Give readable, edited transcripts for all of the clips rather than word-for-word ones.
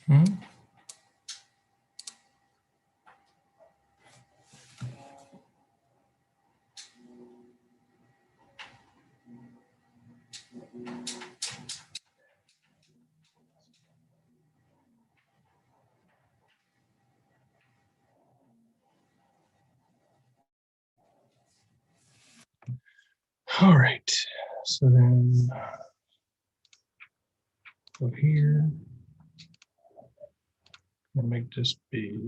Hmm? All right. So then go here. I'll make this big.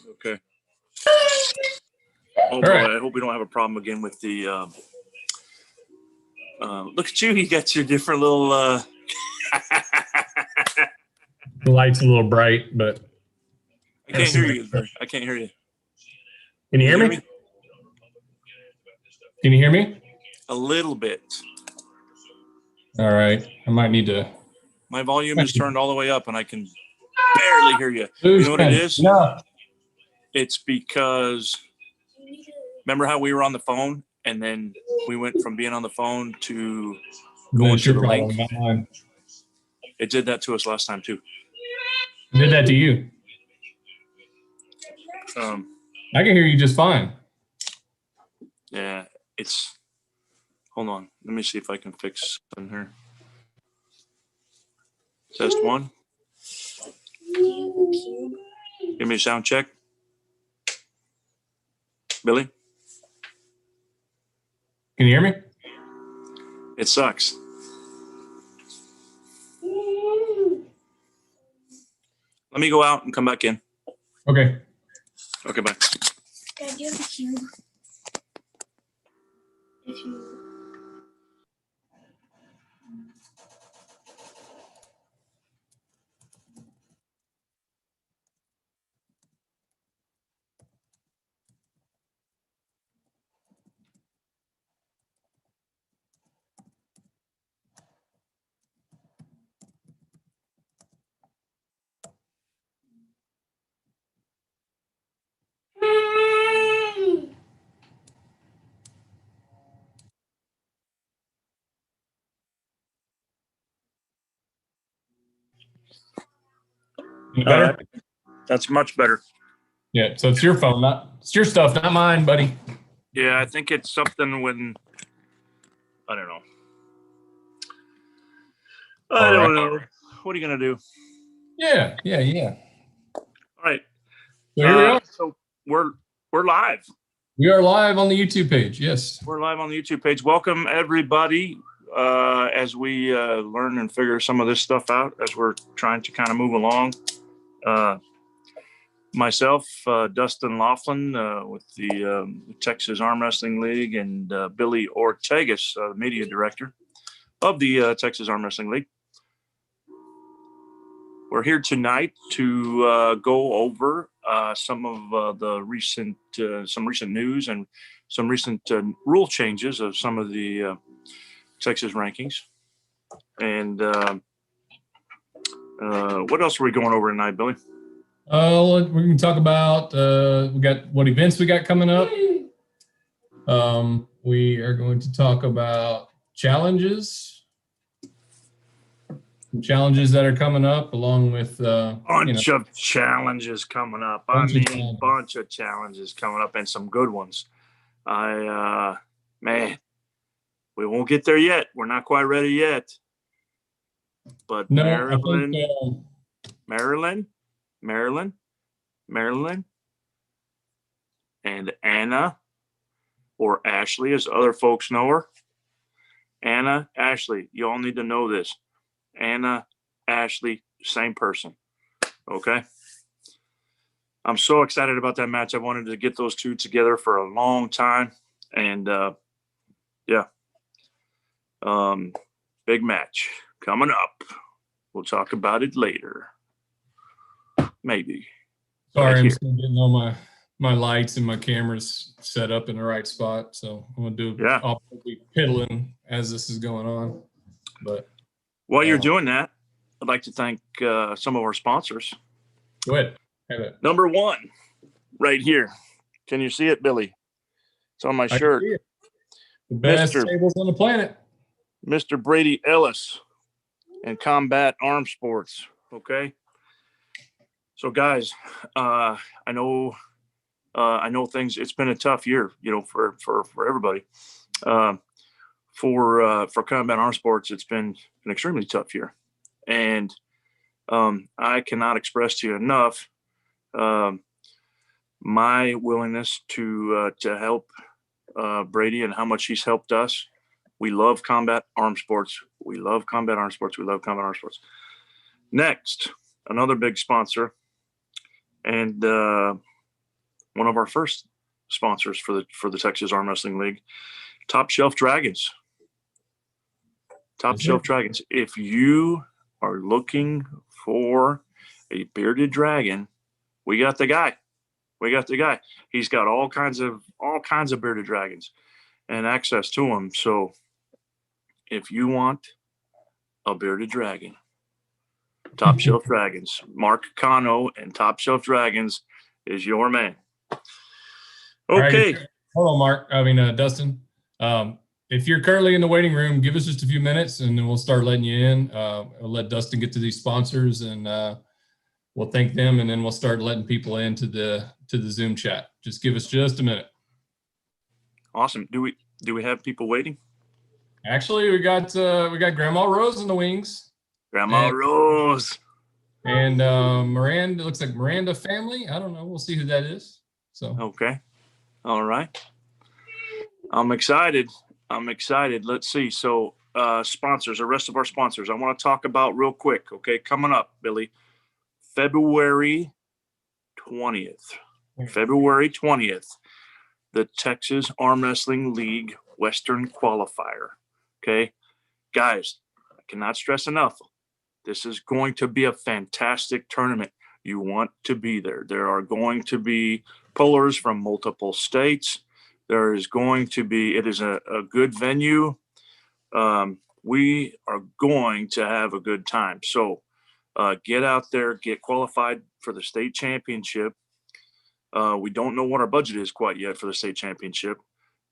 Okay. Oh boy, right. I hope we don't have a problem again with the. Look at you! You got your different little. The light's a little bright, but I can't hear you. I can't hear you. Can you hear me? Can you hear me? A little bit. All right. I might need to. My volume is turned all the way up, and I can barely hear you. You know what it is? No. It's because remember how we were on the phone, and then we went from being on the phone to going to the link. It did that to us last time too. It did that to you. I can hear you just fine. Yeah, it's. Hold on. Let me see if I can fix something here. Test one. Give me a sound check. Billy? Can you hear me? It sucks. Let me go out and come back in. Okay. Okay, bye. Dad, do you have a cube? If you... Any better? right. That's much better. Yeah. So it's your phone, it's your stuff, not mine, buddy. Yeah, I think it's something when I don't know. I don't know. What are you gonna do? Yeah. All right. So here we are. So we're live. We are live on the YouTube page. Yes. We're live on the YouTube page. Welcome everybody. As we learn and figure some of this stuff out, as we're trying to kind of move along. Myself, Dustin Laughlin, with the Texas Armwrestling League, and Billy Ortegas, the media director of the Texas Armwrestling League. We're here tonight to go over some of the recent news and some recent rule changes of some of the Texas rankings. And what else are we going over tonight, Billy? We can talk about we got what events we got coming up. We are going to talk about challenges that are coming up, along with bunch of challenges coming up. Bunch of challenges coming up, and some good ones. Man, we won't get there yet. We're not quite ready yet. But no, Maryland, and Anna, or Ashley, as other folks know her. Anna, Ashley, you all need to know this. Anna, Ashley, same person. Okay? I'm so excited about that match. I wanted to get those two together for a long time. And, big match coming up. We'll talk about it later. Maybe. Sorry, right I'm here. still getting all my lights and my cameras set up in the right spot. So I'm going to do I'll be piddling as this is going on. But while you're doing that, I'd like to thank some of our sponsors. Go ahead. Have it. Number one, right here. Can you see it, Billy? It's on my shirt. The best tables on the planet. Mr. Brady Ellis and Combat Arm Sports. Okay. So, guys, I know things. It's been a tough year, for everybody. For Combat Arm Sports, it's been an extremely tough year, and I cannot express to you enough my willingness to help Brady and how much he's helped us. We love Combat Arm Sports. We love Combat Arm Sports. We love Combat Arm Sports. Next, another big sponsor, and one of our first sponsors for the Texas Arm Wrestling League, Top Shelf Dragons. Top Shelf Dragons. If you are looking for a bearded dragon, we got the guy. He's got all kinds of bearded dragons and access to them. So if you want a bearded dragon, Top Shelf Dragons, Mark Cano and Top Shelf Dragons is your man. Okay. Right. Hold on, Dustin. If you're currently in the waiting room, give us just a few minutes and then we'll start letting you in. I'll let Dustin get to these sponsors and we'll thank them, and then we'll start letting people into the Zoom chat. Just give us just a minute. Awesome. Do we have people waiting? Actually, we got Grandma Rose in the wings. Grandma Rose. And Miranda, it looks like Miranda family. I don't know. We'll see who that is. So okay. All right. I'm excited. Let's see. So sponsors, the rest of our sponsors, I want to talk about real quick. Okay, coming up, Billy. February 20th, the Texas Arm Wrestling League Western Qualifier. Okay, guys, I cannot stress enough. This is going to be a fantastic tournament. You want to be there. There are going to be pullers from multiple states. It is a good venue. We are going to have a good time. So, get out there, get qualified for the state championship. We don't know what our budget is quite yet for the state championship,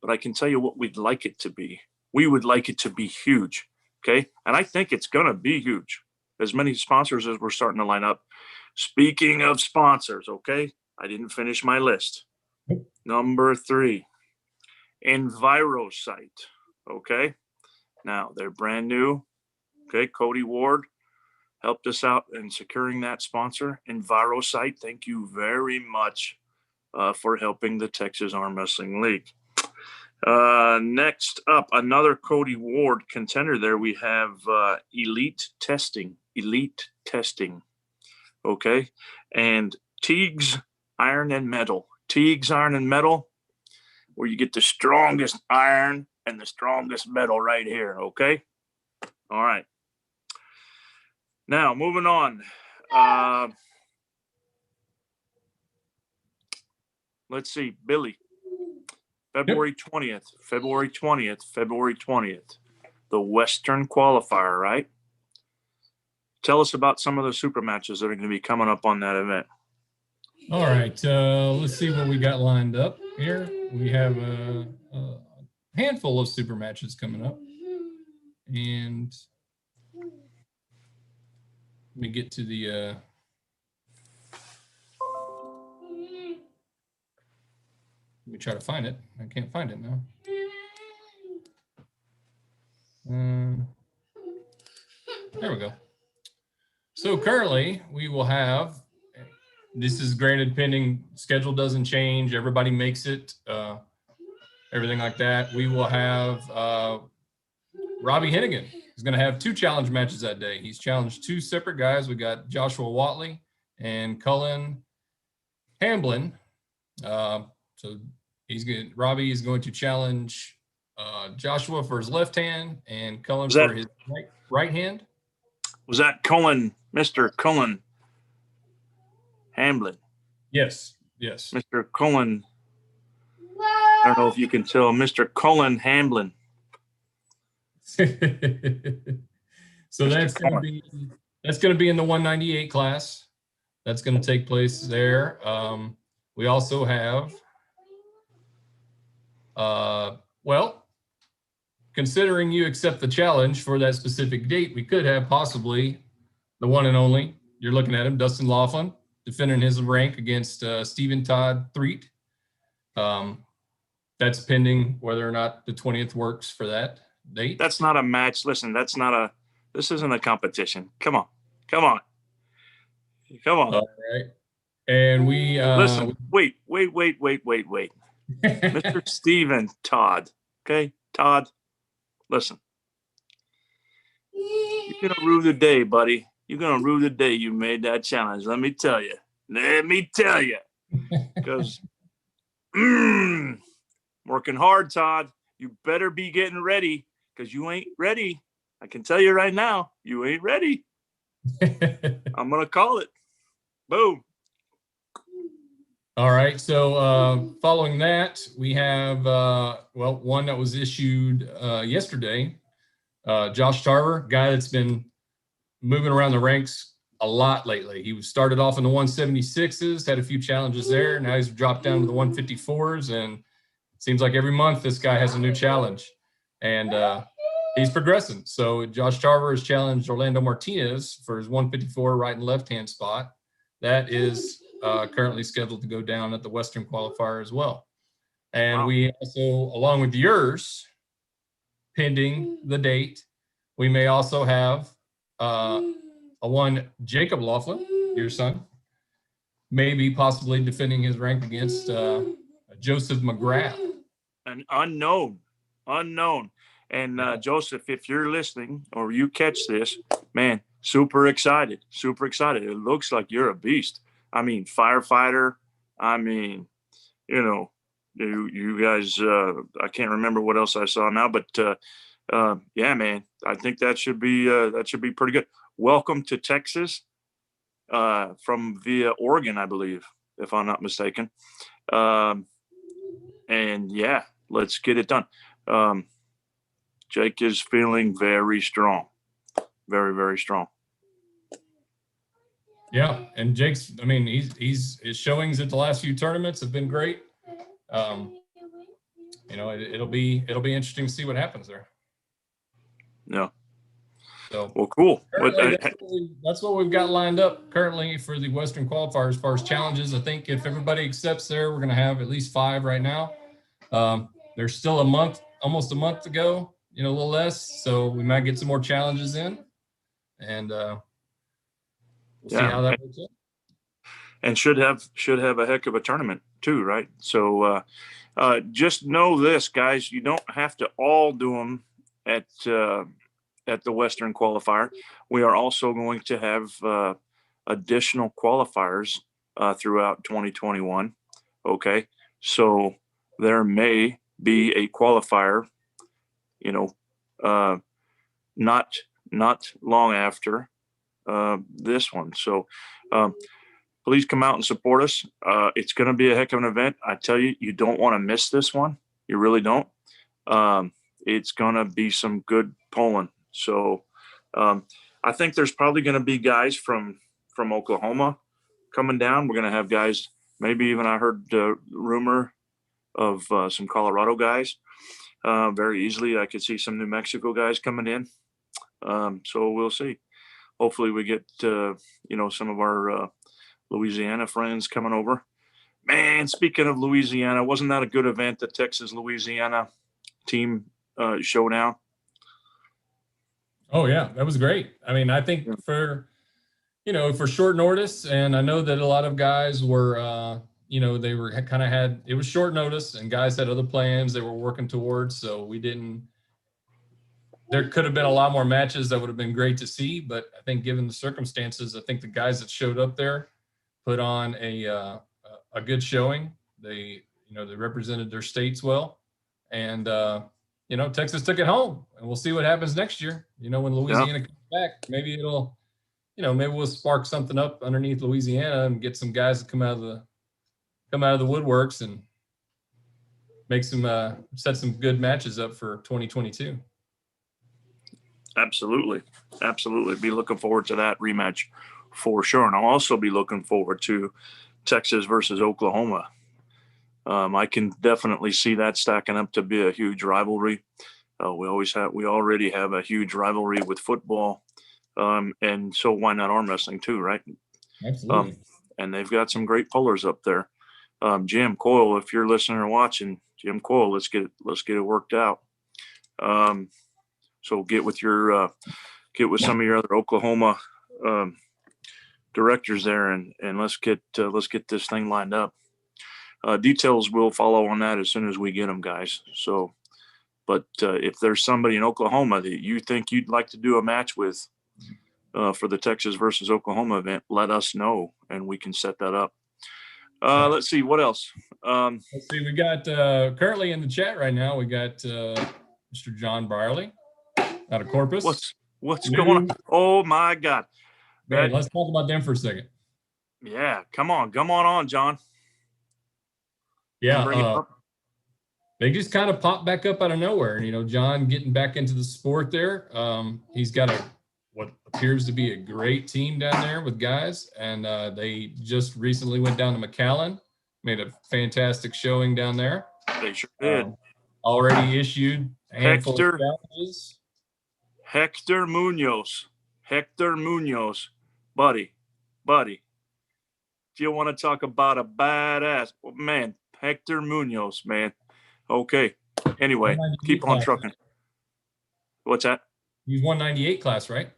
but I can tell you what we'd like it to be. We would like it to be huge, okay? And I think it's going to be huge. As many sponsors as we're starting to line up, Speaking of sponsors, okay, I didn't finish my list. Number 3, EnviroSite. Okay, now they're brand new. Okay, Cody Ward helped us out in securing that sponsor. EnviroSite, thank you very much for helping the Texas Arm Wrestling League. Next up, another Cody Ward contender there. We have Elite Testing. Okay. And Teague's Iron and Metal. Teague's Iron and Metal, where you get the strongest iron and the strongest metal right here. Okay. All right. Now, moving on. Let's see, Billy. February 20th, the Western qualifier, right? Tell us about some of the super matches that are going to be coming up on that event. All right, let's see what we got lined up here. We have a handful of super matches coming up. And let me get to the let me try to find it. I can't find it now. There we go. So currently we will have, this is granted pending schedule doesn't change, everybody makes it, everything like that. We will have Robbie Hennigan. He's going to have 2 challenge matches that day. He's challenged 2 separate guys. We got Joshua Watley and Cullen Hamblin. So Robbie is going to challenge Joshua for his left hand and Cullen for his right hand. Was that Cullen, Mr. Cullen Hamblin? Yes. Mr. Cullen. I don't know if you can tell, Mr. Cullen Hamblin. So that's going to be in the 198 class. That's going to take place there. We also have, well, considering you accept the challenge for that specific date, we could have possibly the one and only, you're looking at him, Dustin Laughlin, defending his rank against Stephen Todd Threet. That's pending whether or not the 20th works for that date. That's not a match. Listen, this isn't a competition. Come on. All right. And we listen, wait. Mr. Stephen Todd. Okay, Todd, listen. You're gonna rue the day, buddy. You're gonna rue the day you made that challenge. Let me tell you. Because working hard, Todd. You better be getting ready, because you ain't ready. I can tell you right now, you ain't ready. I'm gonna call it. Boom. All right. So following that, we have, one that was issued yesterday. Josh Tarver, guy that's been moving around the ranks a lot lately. He started off in the 176s, had a few challenges there. Now he's dropped down to the 154s, and it seems like every month this guy has a new challenge. And he's progressing. So Josh Tarver has challenged Orlando Martinez for his 154 right and left hand spot. That is currently scheduled to go down at the Western qualifier as well. And we also, along with yours, pending the date, we may also have Jacob Laughlin, your son, maybe possibly defending his rank against Joseph McGrath. An unknown. And Joseph, if you're listening or you catch this, man, super excited. It looks like you're a beast. I mean, firefighter. I mean, you guys, I can't remember what else I saw now, but yeah, man, I think that should be pretty good. Welcome to Texas from via Oregon, I believe, if I'm not mistaken. And yeah, let's get it done. Jake is feeling very strong, very, very strong. Yeah, and Jake's, I mean, his showings at the last few tournaments have been great. It'll be interesting to see what happens there. Yeah. So Well, cool. currently, that's what we've got lined up currently for the Western qualifier as far as challenges. I think if everybody accepts there, we're going to have at least 5 right now. There's still almost a month to go, a little less. So we might get some more challenges in, and we'll see how that works out. And should have a heck of a tournament too, right? So just know this, guys, you don't have to all do them at the Western qualifier. We are also going to have additional qualifiers throughout 2021. Okay, so there may be a qualifier, not long after this one. So please come out and support us. It's going to be a heck of an event. I tell you, you don't want to miss this one. You really don't. It's going to be some good polling. So I think there's probably going to be guys from Oklahoma coming down. We're going to have guys, maybe even I heard rumor of some Colorado guys. Very easily, I could see some New Mexico guys coming in. So we'll see. Hopefully we get, some of our Louisiana friends coming over. Man, speaking of Louisiana, wasn't that a good event, the Texas-Louisiana team showdown? Oh yeah, that was great. I mean, I think for short notice, and I know that a lot of guys were, they were it was short notice, and guys had other plans they were working towards. So there could have been a lot more matches that would have been great to see. But I think given the circumstances, I think the guys that showed up there put on a good showing. They represented their states well, and Texas took it home, and we'll see what happens next year. When Louisiana comes back, maybe it'll, maybe we'll spark something up underneath Louisiana and get some guys to come out of the woodworks and make set some good matches up for 2022. Absolutely. Be looking forward to that rematch for sure. And I'll also be looking forward to Texas versus Oklahoma. I can definitely see that stacking up to be a huge rivalry. We already have a huge rivalry with football. And so why not arm wrestling too, right? Absolutely. And they've got some great pullers up there. Jim Coyle, if you're listening or watching, Jim Coyle, let's get it worked out. So get with some of your other Oklahoma directors there, and let's get this thing lined up. Details will follow on that as soon as we get them, guys. So, but if there's somebody in Oklahoma that you think you'd like to do a match with for the Texas versus Oklahoma event, let us know, and we can set that up. Let's see what else. Let's see. We got currently in the chat right now. We got Mr. John Brierley out of Corpus. What's going on? Oh my God! Man, let's talk about them for a second. Yeah, come on, John. Yeah, they just kind of popped back up out of nowhere. And John getting back into the sport there. He's got what appears to be a great team down there with guys, and they just recently went down to McAllen, made a fantastic showing down there. They sure did. Already issued a handful of challenges. Hector Munoz, buddy. If you want to talk about a badass, man, Hector Munoz, man. Okay. Anyway, keep on trucking. What's that? He's 198 class, right?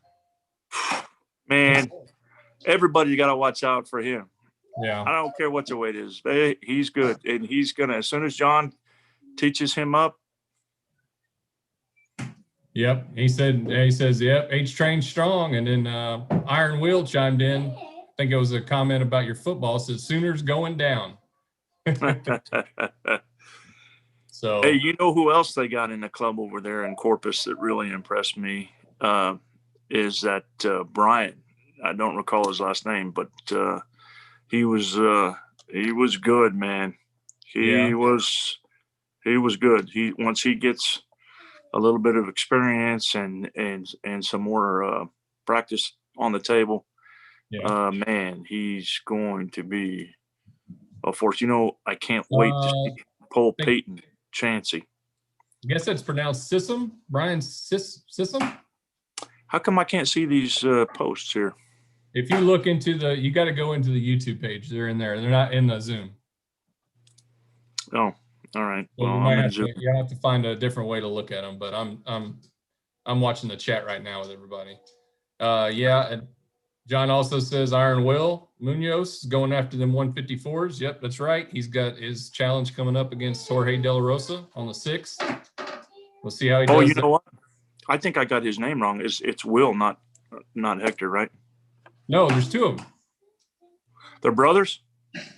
Man, everybody got to watch out for him. Yeah. I don't care what the weight is. He's good. And he's going to, as soon as John teaches him up. Yep. He says, yep, H-Train strong. And then Iron Will chimed in. I think it was a comment about your football. Says Sooners going down. So, hey, you know who else they got in the club over there in Corpus that really impressed me is that Brian. I don't recall his last name, but he was good, man. He was good. Once he gets a little bit of experience and some more practice on the table, man, he's going to be a force. I can't wait to see Paul Peyton Chansey. I guess that's pronounced Sissom. Brian Sissom. How come I can't see these posts here? If you look into you got to go into the YouTube page. They're in there. They're not in the Zoom. Oh, all right. So Well, you I'm might in have Zoom. to, you have to find a different way to look at them. But I'm watching the chat right now with everybody. Yeah, and John also says Iron Will Munoz going after them 154s. Yep, that's right. He's got his challenge coming up against Jorge De La Rosa on the 6th. We'll see how he does. Oh, you know what? I think I got his name wrong. It's Will, not Hector, right? No, there's 2 of them. They're brothers?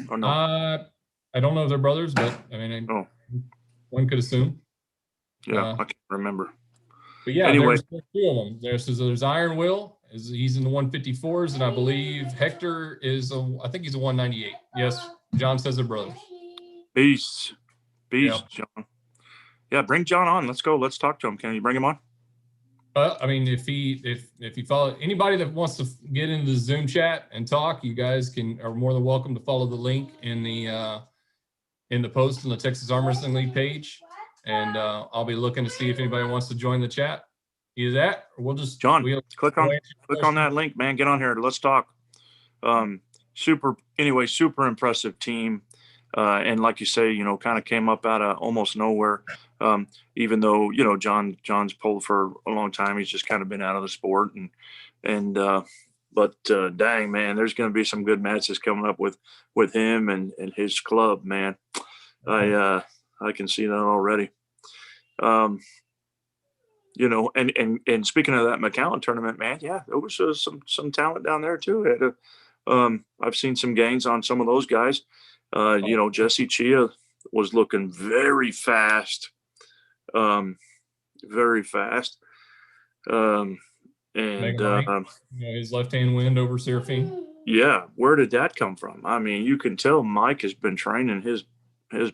Or no? I don't know if they're brothers, but I mean, Oh. one could assume. Yeah, I can't remember. But yeah, Anyway. there's 2 of them. There's Iron Will, he's in the 154s, and I believe Hector I think he's a 198. Yes, John says they're brothers. Peace, Yeah. John. Yeah, bring John on. Let's go. Let's talk to him. Can you bring him on? I mean, if you follow anybody that wants to get into the Zoom chat and talk, you guys are more than welcome to follow the link in the post on the Texas Arm Wrestling League page, and I'll be looking to see if anybody wants to join the chat. Either that, or we'll just click on that link, man. Get on here. Let's talk. Super impressive team, and like you say, kind of came up out of almost nowhere. Even though John's pulled for a long time, he's just kind of been out of the sport, but dang, man, there's going to be some good matches coming up with him and his club, man. I can see that already. And speaking of that McAllen tournament, man, yeah, there was some talent down there too. I've seen some gains on some of those guys. Jesse Chia was looking very fast. Very fast. His left-hand wind over Seraphine. Yeah, where did that come from? I mean, you can tell Mike has been training his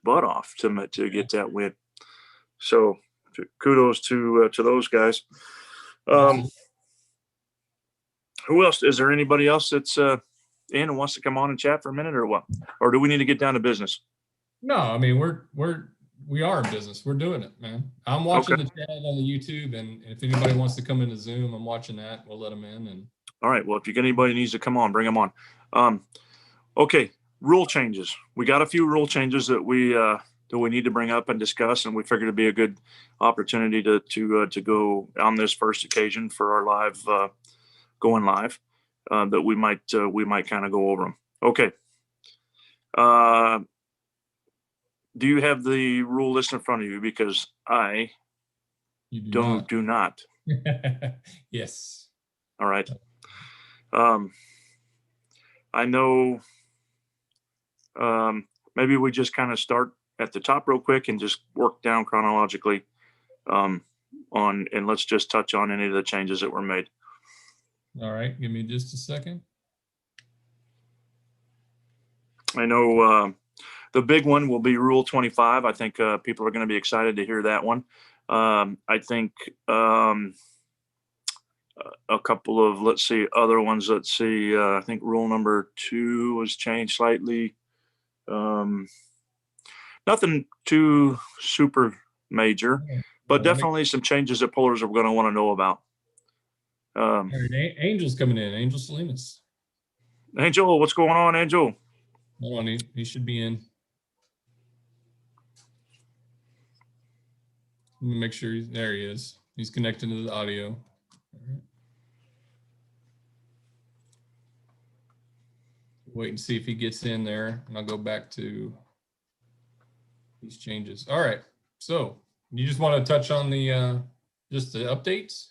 butt off to get that win. So kudos to those guys. Who else? Is there anybody else that's in and wants to come on and chat for a minute, or what? Or do we need to get down to business? No, I mean we are in business. We're doing it, man. I'm watching the chat on the YouTube, and if anybody wants to come into Zoom, I'm watching that. We'll let them in. And all right. Well, if you get anybody needs to come on, bring them on. Okay. Rule changes. We got a few rule changes that we need to bring up and discuss, and we figured it'd be a good opportunity to go on this first occasion for our live going live. That we might kind of go over them. Okay. Do you have the rule list in front of you? Because I do not. Yes. All right. I know. Maybe we just kind of start at the top real quick and just work down chronologically and let's just touch on any of the changes that were made. All right. Give me just a second. I know the big one will be Rule 25. I think people are going to be excited to hear that one. I think a couple of, other ones. I think Rule number 2 was changed slightly. Nothing too super major, but definitely some changes that pullers are going to want to know about. Angel's coming in. Angel Salinas. Angel, what's going on, Angel? Hold on, he should be in. Let me make sure there he is. He's connected to the audio. All right. Wait and see if he gets in there, and I'll go back to these changes. All right. So you just want to touch on the just the updates?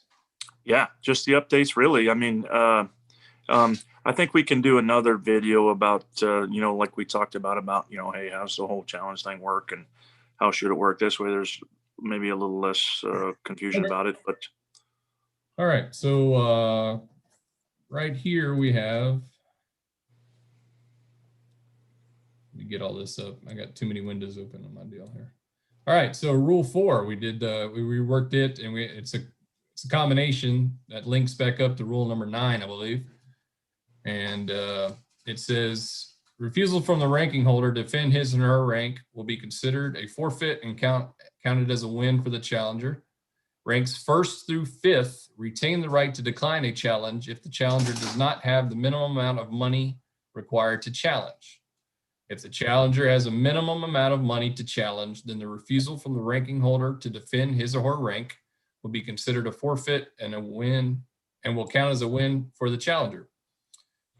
Yeah, just the updates, really. I mean, I think we can do another video about, like we talked about, hey, how's the whole challenge thing work and how should it work this way? There's maybe a little less confusion about it, but. All right. So right here we have, let me get all this up. I got too many windows open on my deal here. All right. So Rule 4, we did, we reworked it, and it's a combination that links back up to Rule number 9, I believe. And it says refusal from the ranking holder to defend his and her rank will be considered a forfeit and counted as a win for the challenger. Ranks 1st through 5th retain the right to decline a challenge if the challenger does not have the minimum amount of money required to challenge. If the challenger has a minimum amount of money to challenge, then the refusal from the ranking holder to defend his or her rank will be considered a forfeit and a win, and will count as a win for the challenger.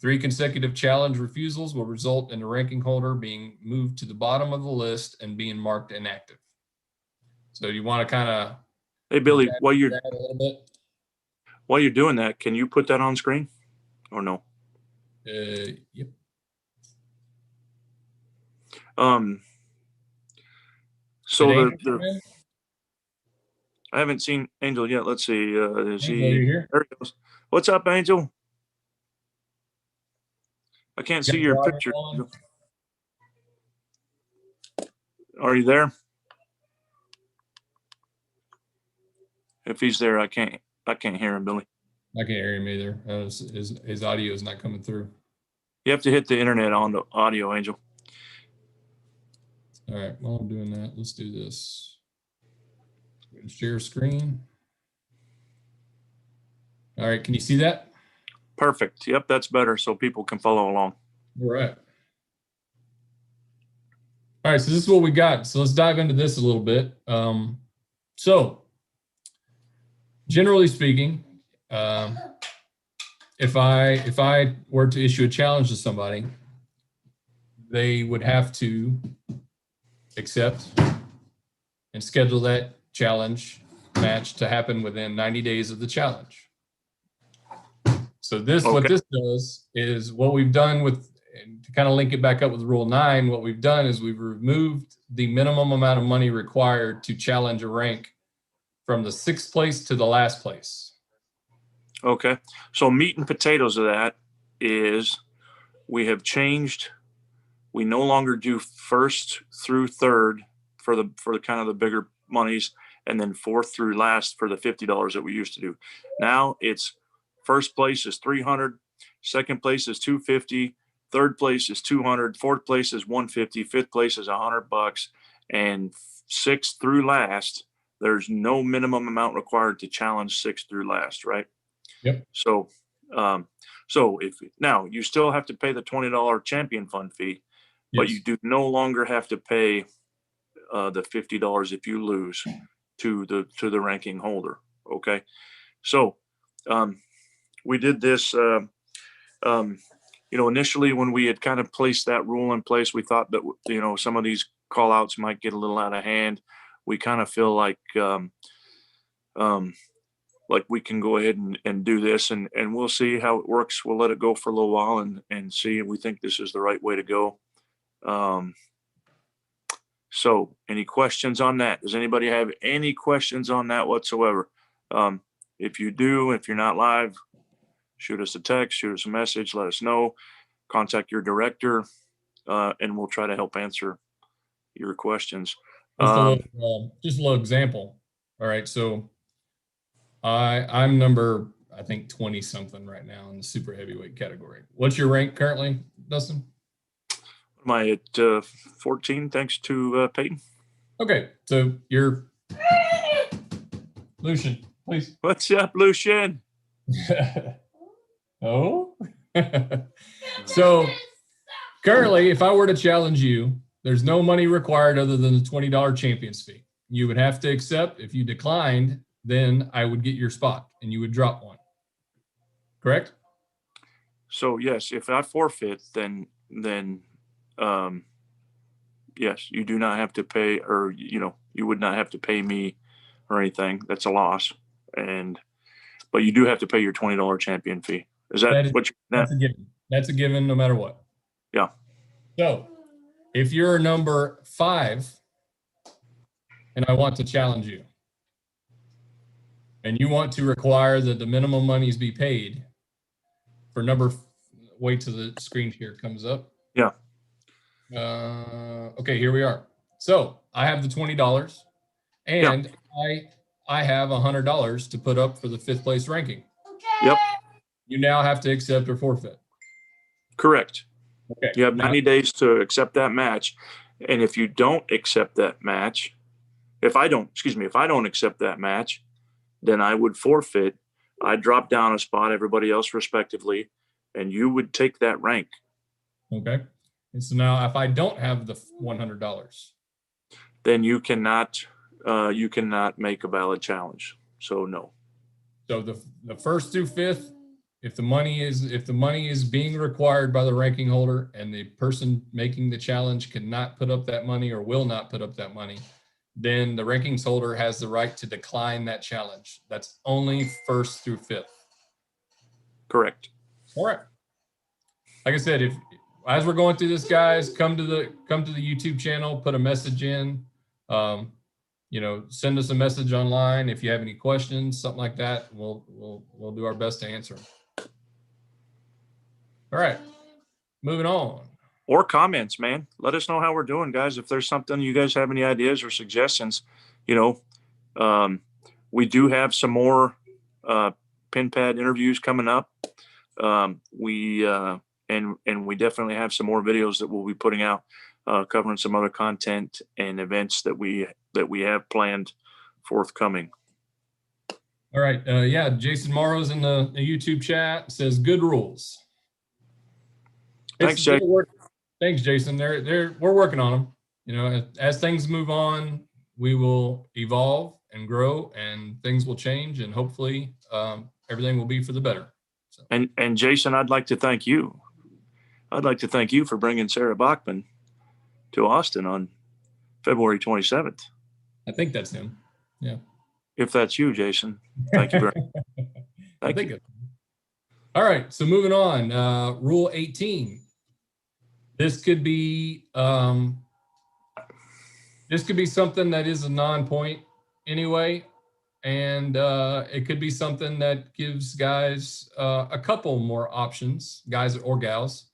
3 consecutive challenge refusals will result in the ranking holder being moved to the bottom of the list and being marked inactive. So you want to kind of, Hey, Billy, a little bit. while you're doing that, can you put that on screen or no? Yep. So I haven't seen Angel yet. Let's see. Is Angel, he you here? There he goes. What's up, Angel? I can't see your picture. Are you there? If he's there, I can't hear him, Billy. I can't hear him either. His audio is not coming through. You have to hit the internet on the audio, Angel. All right, while I'm doing that, let's do this. Share screen. All right, can you see that? Perfect. Yep, that's better so people can follow along. All right. All right, so this is what we got. So let's dive into this a little bit. So generally speaking, if I were to issue a challenge to somebody, they would have to accept and schedule that challenge match to happen within 90 days of the challenge. So this, what this does is what we've done with, and to kind of link it back up with Rule 9, what we've done is we've removed the minimum amount of money required to challenge a rank from the 6th place to the last place. Okay. So meat and potatoes of that is we have changed. We no longer do 1st through 3rd for the kind of the bigger monies, and then 4th through last for the $50 that we used to do. Now it's 1st place is $300, 2nd place is $250, 3rd place is $200, 4th place is $150, 5th place is $100, and 6th through last, there's no minimum amount required to challenge 6th through last, right? Yep. So, so if now you still have to pay the $20 champion fund fee, but you do no longer have to pay the $50 if you lose to the ranking holder. Okay, so we did this. Initially when we had kind of placed that rule in place, we thought that some of these call outs might get a little out of hand. We kind of feel like we can go ahead and do this, and we'll see how it works. We'll let it go for a little while and see if we think this is the right way to go. So any questions on that? Does anybody have any questions on that whatsoever? If you do, if you're not live, shoot us a text, shoot us a message, let us know, contact your director, and we'll try to help answer your questions. Just a little example. All right. So I'm number, I think 20 something right now in the super heavyweight category. What's your rank currently, Dustin? Am I at 14 thanks to Peyton? Okay, so you're Lucian, please. What's up, Lucian? Oh, so currently, if I were to challenge you, there's no money required other than the $20 champions fee. You would have to accept. If you declined, then I would get your spot and you would drop one. Correct? So yes, if I forfeit, then yes, you do not have to pay, or you would not have to pay me or anything. That's a loss, but you do have to pay your $20 champion fee. That's a given. That's a given no matter what. Yeah. So if you're number 5 and I want to challenge you and you want to require that the minimum monies be paid for wait till the screen here comes up. Yeah. Okay, here we are. So I have the $20 and I have $100 to put up for the 5th place ranking. Okay. Yep. You now have to accept or forfeit. Correct. Okay. You have 90 days to accept that match. And if you don't accept that match, if I don't accept that match, then I would forfeit. I'd drop down a spot, everybody else respectively, and you would take that rank. Okay. And so now if I don't have the $100, Then you cannot make a valid challenge. So no. so the first through fifth, if the money is being required by the ranking holder and the person making the challenge cannot put up that money or will not put up that money, then the rankings holder has the right to decline that challenge. That's only first through fifth. Correct. All right. Like I said, if as we're going through this, guys, come to the YouTube channel, put a message in, send us a message online if you have any questions, something like that. We'll do our best to answer them. All right, moving on. Or comments, man. Let us know how we're doing, guys. If there's something you guys have any ideas or suggestions, we do have some more pin pad interviews coming up. We definitely have some more videos that we'll be putting out, covering some other content and events that we have planned forthcoming. All right. Yeah, Jason Morrow's in the YouTube chat, says good rules. Thanks, Jay. Thanks, Jason. We're working on them. As things move on, we will evolve and grow, and things will change, and hopefully everything will be for the better. So. And Jason, I'd like to thank you. I'd like to thank you for bringing Sarah Bachman to Austin on February 27th. I think that's him. Yeah. If that's you, Jason, thank you very much. Thank you. All right. So moving on, Rule 18. This could be something that is a non-point anyway, and it could be something that gives guys a couple more options, guys or gals,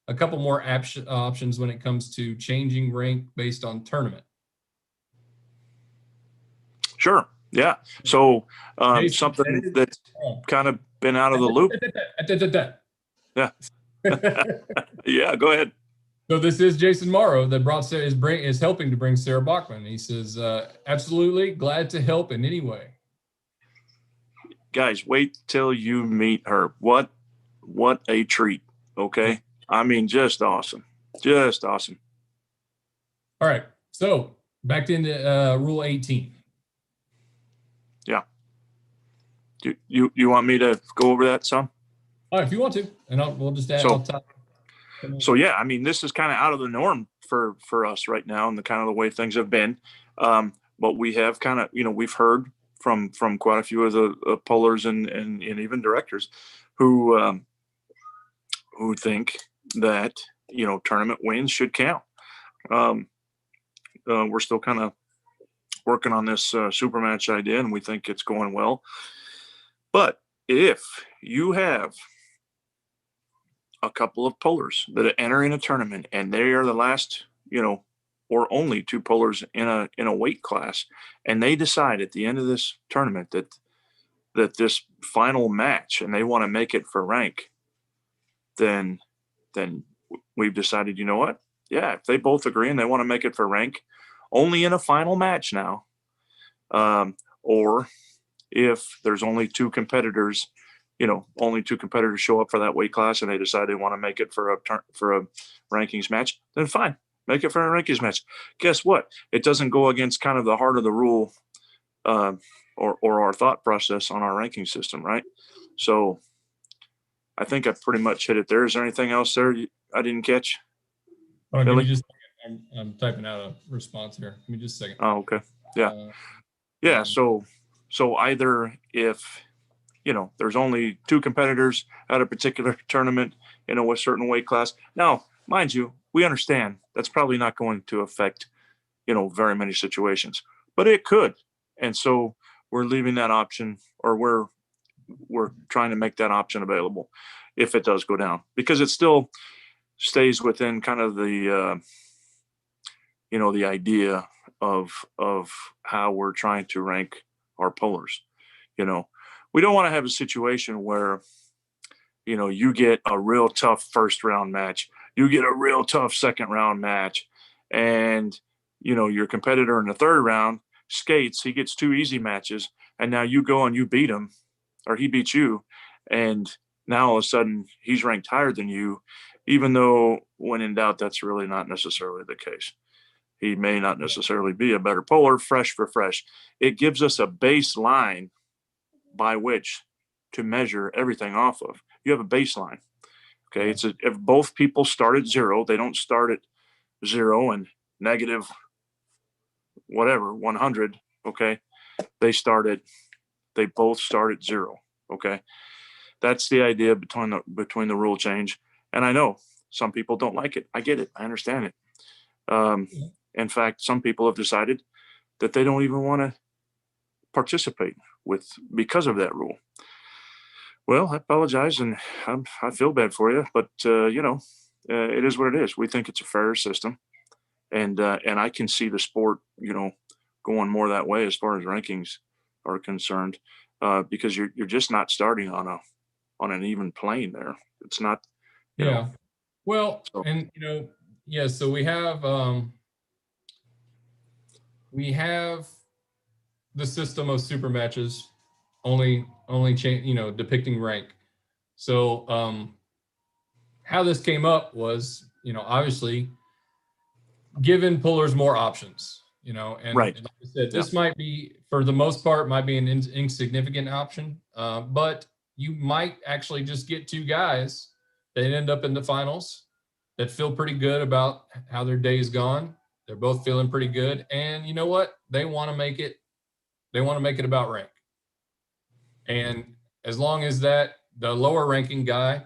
a couple more options when it comes to changing rank based on tournament. Sure. Yeah. So something that's kind of been out of the loop. Yeah. Yeah. Go ahead. So this is Jason Morrow that is helping to bring Sarah Bachman. He says, absolutely glad to help in any way. Guys, wait till you meet her. What a treat. Okay. I mean, just awesome. Just awesome. All right. So back into Rule 18. Yeah. You want me to go over that some? Oh, if you want to, and we'll just add. So yeah, I mean, this is kind of out of the norm for us right now, and the kind of the way things have been. But we have kind of, we've heard from quite a few of the pollers and even directors who think that tournament wins should count. We're still kind of working on this super match idea, and we think it's going well. But if you have a couple of pullers that enter in a tournament and they are the last, or only two pullers in a weight class, and they decide at the end of this tournament that this final match and they want to make it for rank, then we've decided, yeah, if they both agree and they want to make it for rank only in a final match now, or if there's only two competitors show up for that weight class and they decide they want to make it for a rankings match, then fine, make it for a rankings match. Guess what? It doesn't go against kind of the heart of the rule, or our thought process on our ranking system, right? So I think I pretty much hit it there. Is there anything else there I didn't catch? Oh, give me just a second. I'm typing out a response here. Give me just a second. Oh, okay. Yeah. Yeah. So either if, there's only two competitors at a particular tournament in a certain weight class. Now, mind you, we understand that's probably not going to affect, very many situations, but it could. And so we're leaving that option, or we're trying to make that option available if it does go down, because it still stays within kind of the, the idea of how we're trying to rank our pullers. We don't want to have a situation where, you get a real tough first round match, you get a real tough second round match, and, your competitor in the third round skates, he gets two easy matches. and now you go and you beat him, or he beats you, and now all of a sudden he's ranked higher than you, even though when in doubt, that's really not necessarily the case. He may not necessarily be a better puller, fresh for fresh. It gives us a baseline by which to measure everything off of. You have a baseline. Okay. If both people start at 0, they don't start at 0 and negative whatever, 100. Okay. They both start at 0. Okay. That's the idea between the rule change. And I know some people don't like it. I get it. I understand it. In fact, some people have decided that they don't even want to participate because of that rule. Well, I apologize, and I feel bad for you, but it is what it is. We think it's a fair system, and I can see the sport, going more that way as far as rankings are concerned, because you're just not starting on an even plane there. It's not. Yeah. Well, So. and so we have the system of super matches only depicting rank. So how this came up was, obviously giving pullers more options, and Right. like I said, this might be, for the most part, might be an insignificant option, but you might actually just get 2 guys that end up in the finals that feel pretty good about how their day's gone. They're both feeling pretty good, and you know what? They want to make it about rank. And as long as the lower ranking guy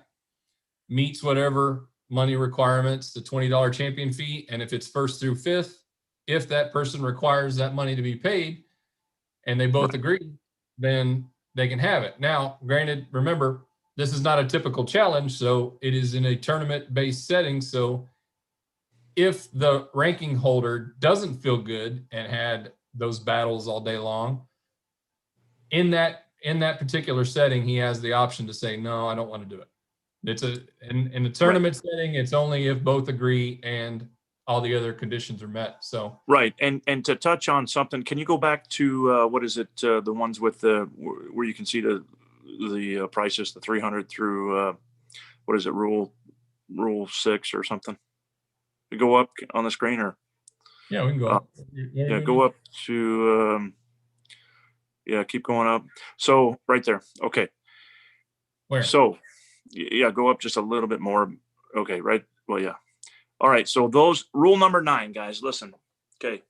meets whatever money requirements, the $20 champion fee, and if it's 1st through 5th, if that person requires that money to be paid and they both agree, then they can have it. Now, granted, remember, this is not a typical challenge, so it is in a tournament-based setting. So if the ranking holder doesn't feel good and had those battles all day long, in that particular setting, he has the option to say, no, I don't want to do it. It's in a tournament setting, it's only if both agree and all the other conditions are met. So right. And to touch on something, can you go back to what is it? The ones with where you can see the prices, the 300 through what is it? Rule 6 or something. You go up on the screen, or yeah, we can go up. Yeah, go up to keep going up. So right there. Okay. Where? So yeah, go up just a little bit more. Okay, right. Well, yeah. All right. So those rule number 9, guys, listen. Okay.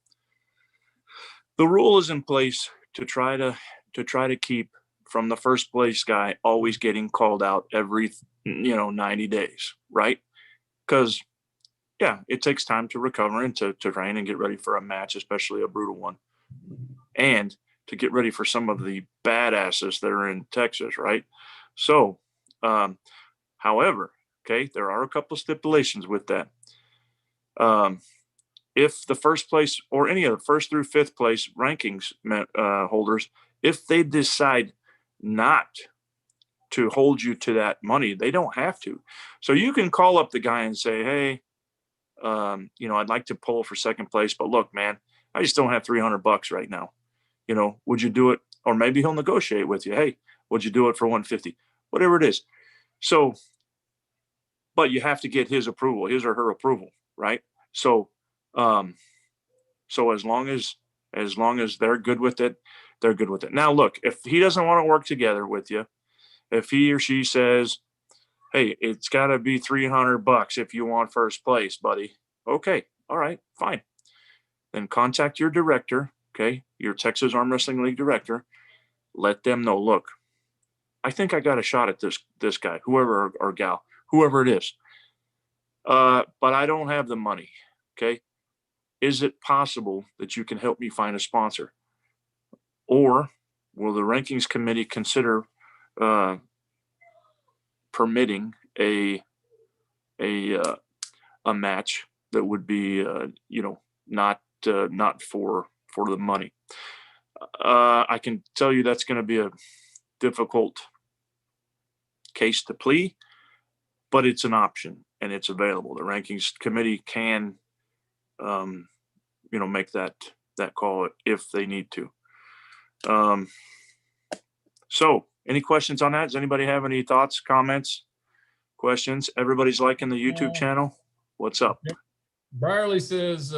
The rule is in place to try to keep from the first place guy always getting called out every 90 days, right? Because it takes time to recover and to train and get ready for a match, especially a brutal one, and to get ready for some of the badasses that are in Texas, right? So, however, okay, there are a couple of stipulations with that. If the first place or any of the 1st through 5th place rankings holders, if they decide not to hold you to that money, they don't have to. So you can call up the guy and say, hey, I'd like to pull for 2nd place, but look, man, I just don't have $300 right now. Would you do it? Or maybe he'll negotiate with you. Hey, would you do it for 150? Whatever it is. So, but you have to get his approval, his or her approval, right? So, so as long as they're good with it, they're good with it. Now, look, if he doesn't want to work together with you, if he or she says, hey, it's got to be $300 if you want 1st place, buddy. Okay. All right, fine. Then contact your director, okay, your Texas Arm Wrestling League director. Let them know, look, I think I got a shot at this guy, whoever or gal, whoever it is. But I don't have the money, okay? Is it possible that you can help me find a sponsor? Or will the rankings committee consider permitting a match that would be not for the money? I can tell you that's going to be a difficult case to plea, but it's an option and it's available. The rankings committee can make that call if they need to. So any questions on that? Does anybody have any thoughts, comments, questions? Everybody's liking the YouTube channel. What's up? Brierly says,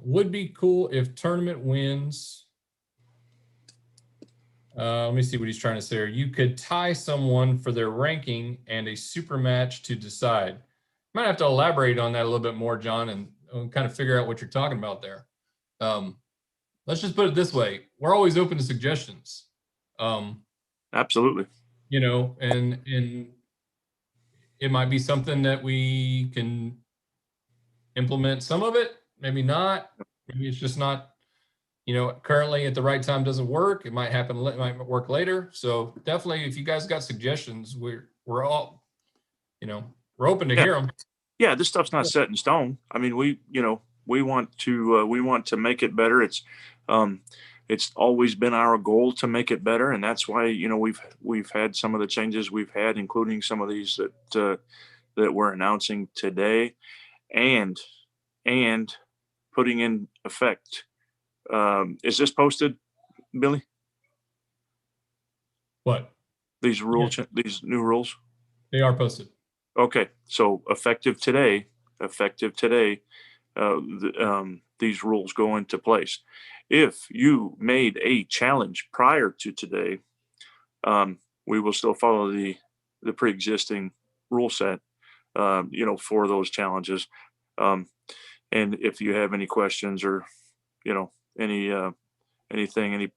would be cool if tournament wins. Let me see what he's trying to say here. You could tie someone for their ranking and a super match to decide. Might have to elaborate on that a little bit more, John, and kind of figure out what you're talking about there. Let's just put it this way. We're always open to suggestions. Absolutely. You know, and it might be something that we can implement some of it, maybe not. Maybe it's just not, you know, currently at the right time doesn't work. It might happen, it might work later. So definitely, if you guys got suggestions, we're all, you know, we're open to hear them. Yeah, this stuff's not set in stone. I mean, we want to make it better. It's always been our goal to make it better, and that's why, you know, we've had some of the changes we've had, including some of these that we're announcing today, and putting in effect. Is this posted, Billy? What? These rules, these new rules? They are posted. Okay, so effective today, these rules go into place. If you made a challenge prior to today, we will still follow the pre-existing rule set, you know, for those challenges. And if you have any questions or, you know, any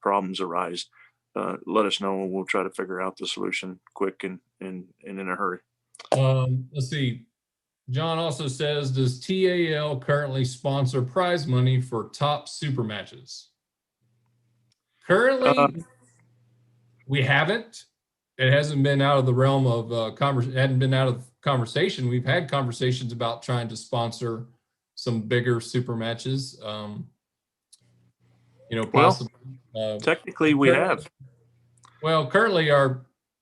problems arise, let us know and we'll try to figure out the solution quick and in a hurry. Let's see. John also says, does TAL currently sponsor prize money for top super matches? Currently, we haven't. It hasn't been out of the realm of hadn't been out of conversation. We've had conversations about trying to sponsor some bigger super matches. You know, possibly. Technically, we have. Well, currently,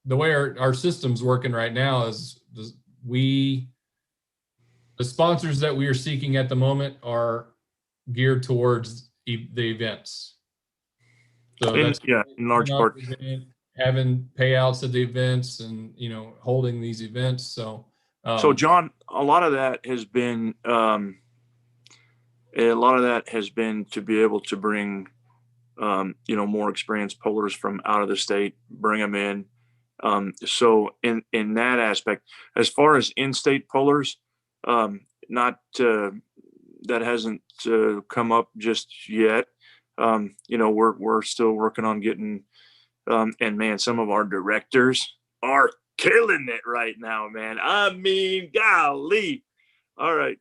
the way our system's working right now is the sponsors that we are seeking at the moment are geared towards the events. So in large part having payouts at the events and, you know, holding these events. So John, a lot of that has been to be able to bring you know, more experienced pullers from out of the state, bring them in. So in that aspect, as far as in-state pullers, not that hasn't come up just yet. You know, we're still working on getting, and man, some of our directors are killing it right now, man. I mean, golly. All right.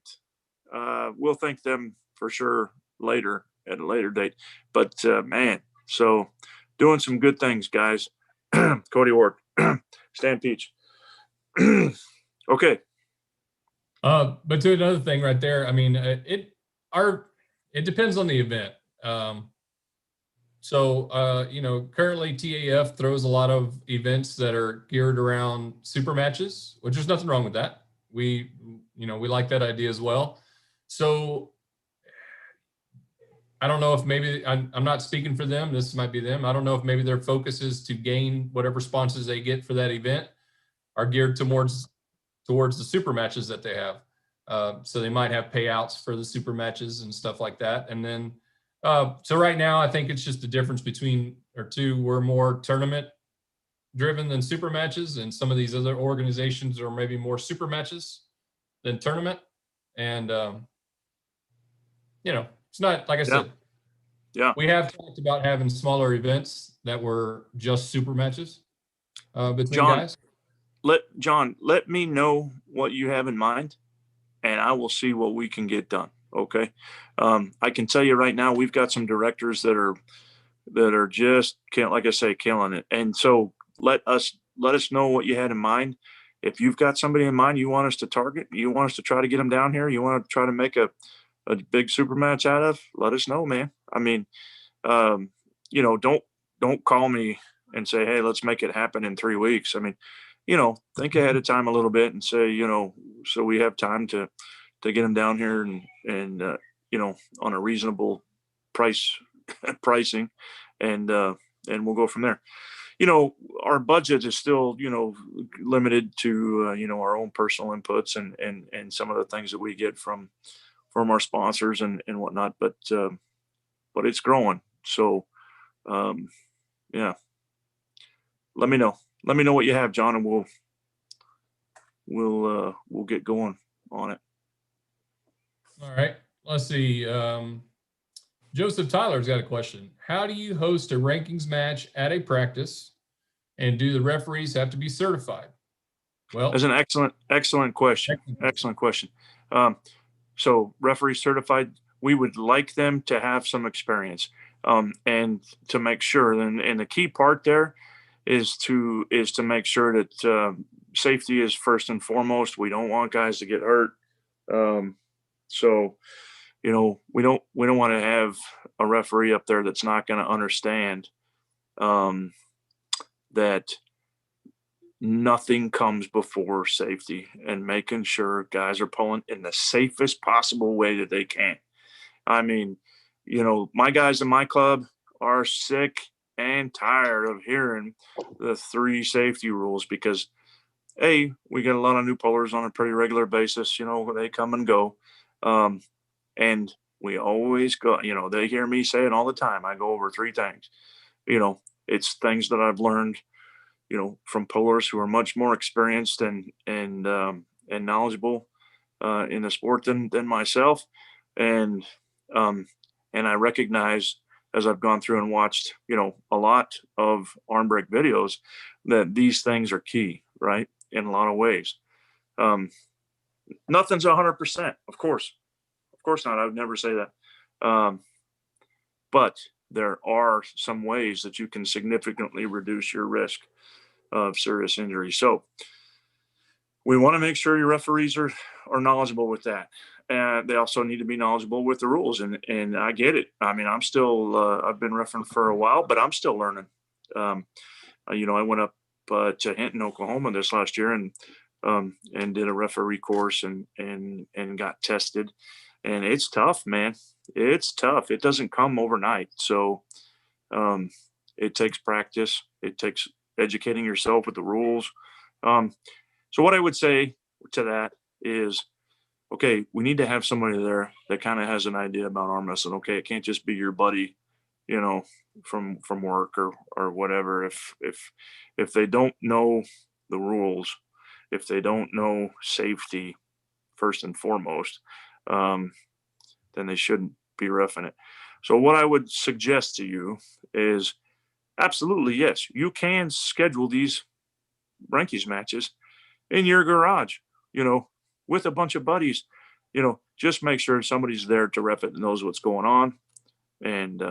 We'll thank them for sure later at a later date, but man, so doing some good things, guys. Cody Ward, Stan Peach. Okay. But to another thing right there, I mean, it depends on the event. You know, currently TAF throws a lot of events that are geared around super matches, which there's nothing wrong with that. We like that idea as well. So I don't know if maybe I'm not speaking for them. This might be them. I don't know if maybe their focus is to gain whatever sponsors they get for that event are geared towards the super matches that they have. So they might have payouts for the super matches and stuff like that. And then, so right now, I think it's just the difference between we're more tournament driven than super matches. And some of these other organizations are maybe more super matches than tournament. And, you know, it's not, like I said, we have talked about having smaller events that were just super matches between guys. Let me know what you have in mind, and I will see what we can get done. Okay. I can tell you right now, we've got some directors that are just, like I say, killing it. And so let us know what you had in mind. If you've got somebody in mind you want us to target, you want us to try to get them down here, you want to try to make a big super match out of, let us know, man. I mean, you know, don't call me and say, hey, let's make it happen in 3 weeks. I mean, you know, think ahead of time a little bit and say, you know, so we have time to get them down here and you know, on a reasonable pricing, and we'll go from there. you know, our budget is still, you know, limited to, you know, our own personal inputs and some of the things that we get from our sponsors and whatnot. But it's growing. So, yeah, let me know. Let me know what you have, John, and we'll get going on it. All right. Let's see. Joseph Tyler's got a question. How do you host a rankings match at a practice, and do the referees have to be certified? Well, that's an excellent question. Excellent question. So referee certified, we would like them to have some experience, and to make sure. And the key part there is to make sure that safety is first and foremost. We don't want guys to get hurt. So, you know, we don't want to have a referee up there that's not going to understand that nothing comes before safety, and making sure guys are pulling in the safest possible way that they can. I mean, you know, my guys in my club are sick and tired of hearing the 3 safety rules because, A, we get a lot of new pullers on a pretty regular basis. You know, they come and go. And we always go, you know, they hear me say it all the time. I go over 3 things. You know, it's things that I've learned, you know, from pullers who are much more experienced and knowledgeable in the sport than myself. And I recognize, as I've gone through and watched, you know, a lot of arm break videos, that these things are key, right? In a lot of ways. Nothing's 100%, of course not. I would never say that. But there are some ways that you can significantly reduce your risk of serious injury. So we want to make sure your referees are knowledgeable with that. And they also need to be knowledgeable with the rules. And I get it. I mean, I'm still, I've been refereeing for a while, but I'm still learning. You know, I went up to Hinton, Oklahoma this last year and did a referee course and got tested. And it's tough, man. It's tough. It doesn't come overnight. So it takes practice. It takes educating yourself with the rules. So what I would say to that is, okay, we need to have somebody there that kind of has an idea about arm wrestling. Okay, it can't just be your buddy, you know, from work or whatever. If they don't know the rules, if they don't know safety first and foremost, then they shouldn't be roughing it. So what I would suggest to you is, absolutely, yes, you can schedule these rankings matches in your garage, you know, with a bunch of buddies. You know, just make sure somebody's there to ref it and knows what's going on and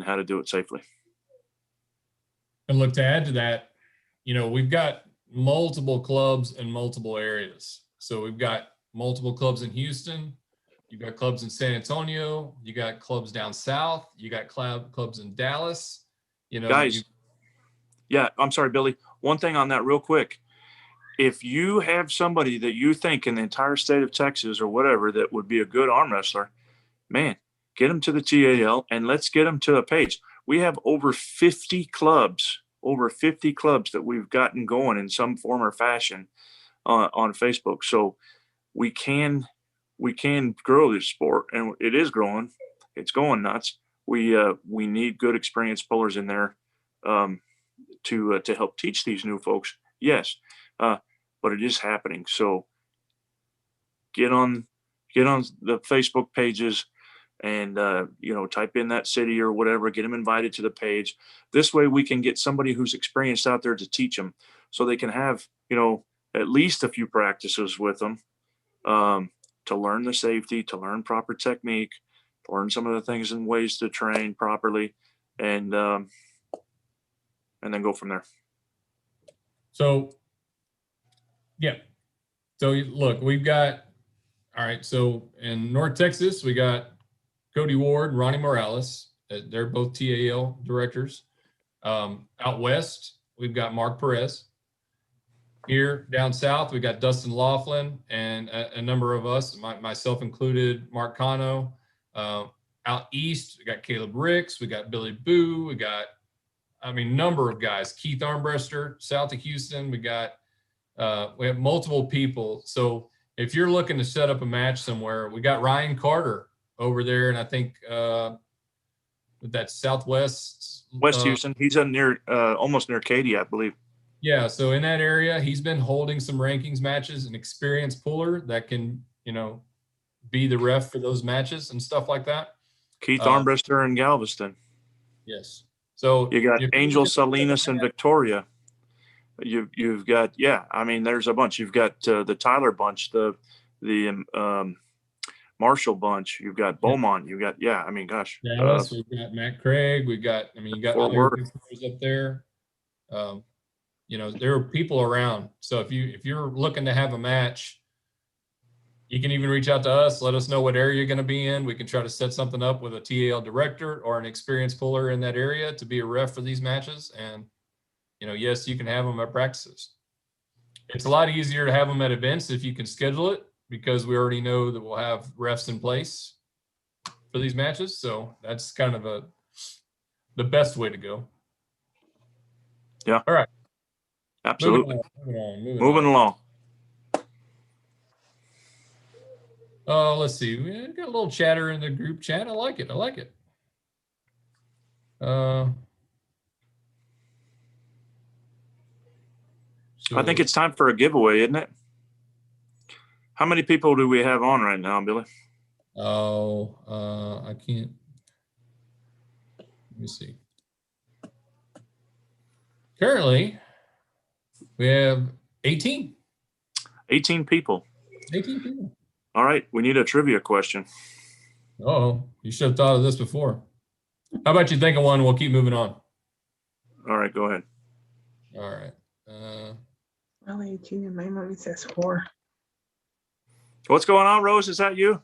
how to do it safely. And look, to add to that, you know, we've got multiple clubs in multiple areas. So we've got multiple clubs in Houston. You got clubs in San Antonio. You got clubs down south. You got clubs in Dallas. You know, guys. Yeah, I'm sorry, Billy. One thing on that, real quick. If you have somebody that you think in the entire state of Texas or whatever that would be a good arm wrestler, man, get them to the TAL and let's get them to a page. We have over 50 clubs that we've gotten going in some form or fashion on Facebook. So we can grow this sport, and it is growing. It's going nuts. We need good experienced pullers in there to help teach these new folks. Yes. But it is happening. So get on the Facebook pages and, you know, type in that city or whatever, get them invited to the page. This way we can get somebody who's experienced out there to teach them so they can have, you know, at least a few practices with them to learn the safety, to learn proper technique, to learn some of the things and ways to train properly, and then go from there. So, yeah. So look, we've got, all right. So in North Texas, we got Cody Ward, Ronnie Morales. They're both TAL directors. Out west, we've got Mark Perez. Here down south, we got Dustin Laughlin and a number of us, myself included, Mark Cano. Out east, we got Caleb Ricks, we got Billy Boo, we got I mean, number of guys. Keith Armwrestler, south of Houston. We have multiple people. So if you're looking to set up a match somewhere, we got Ryan Carter over there, and I think that's Southwest West Houston. He's near almost near Katy, I believe. Yeah, so in that area, he's been holding some rankings matches, an experienced puller that can, be the ref for those matches and stuff like that. Keith Armbrester in Galveston. Yes. So you got Angel Salinas and Victoria. You've got, I mean, there's a bunch. You've got the Tyler bunch, the Marshall bunch. You've got Beaumont. You've got, I mean, gosh. Dallas, we've got Matt Craig. You got Fort other Worth up there. There are people around. So if you're looking to have a match, you can even reach out to us. Let us know what area you're going to be in. We can try to set something up with a TAL director or an experienced puller in that area to be a ref for these matches. And, yes, you can have them at practices. It's a lot easier to have them at events if you can schedule it, because we already know that we'll have refs in place for these matches. So that's kind of the best way to go. Yeah. All right. Absolutely. Moving along. Let's see. We got a little chatter in the group chat. I like it. I think it's time for a giveaway, isn't it? How many people do we have on right now, Billy? I can't. Let me see. Currently, we have 18. 18 people. 18 people. All right. We need a trivia question. Oh, you should have thought of this before. How about you think of one? We'll keep moving on. All right. Go ahead. All right. Well, 18 and my money says 4. What's going on, Rose? Is that you?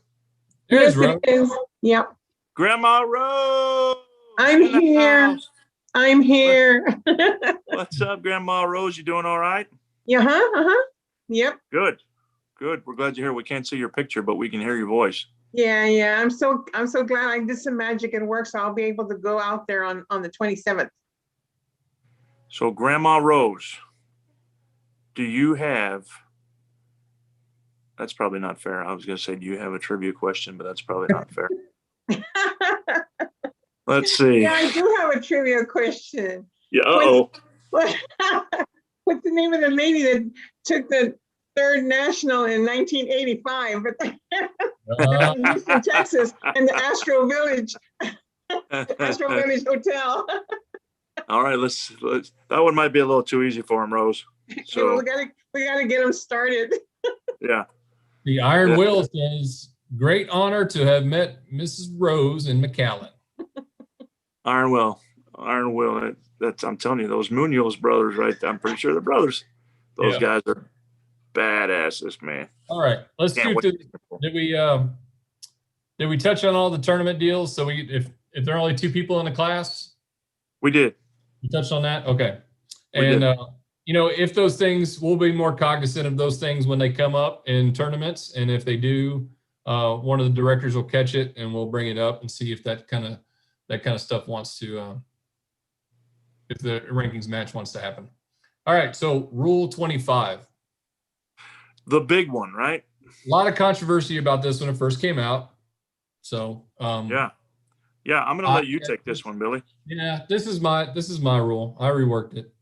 There's Yes, Rose. it is. Yep. Grandma Rose. I'm in the here. house. I'm here. What's up, Grandma Rose? You doing all right? Yeah. Yep. Good. We're glad you're here. We can't see your picture, but we can hear your voice. Yeah. I'm so glad I did some magic and work, so I'll be able to go out there on the 27th. So, Grandma Rose, do you have? That's probably not fair. I was going to say, do you have a trivia question? But that's probably not fair. Let's see. Yeah, I do have a trivia question. Yeah. What's the name of the lady that took the 3rd National in 1985, but in Houston, Texas, and the Astro Village Hotel? All right, let's. That one might be a little too easy for him, Rose. So we gotta get them started. Yeah. The Iron Will says, great honor to have met Mrs. Rose in McAllen. Iron Will. That's I'm telling you, those Munoz brothers, right? I'm pretty sure they're brothers. Those guys are badasses, man. All right, let's do. Did we touch on all the tournament deals? So if there are only 2 people in the class, we did. You touched on that, okay? And if those things, we'll be more cognizant of those things when they come up in tournaments, and if they do, one of the directors will catch it and we'll bring it up and see if that kind of stuff wants to, if the rankings match wants to happen. All right, so Rule 25. The big one, right? A lot of controversy about this when it first came out. So yeah, I'm gonna let you take this one, Billy. Yeah, this is my rule. I reworked it.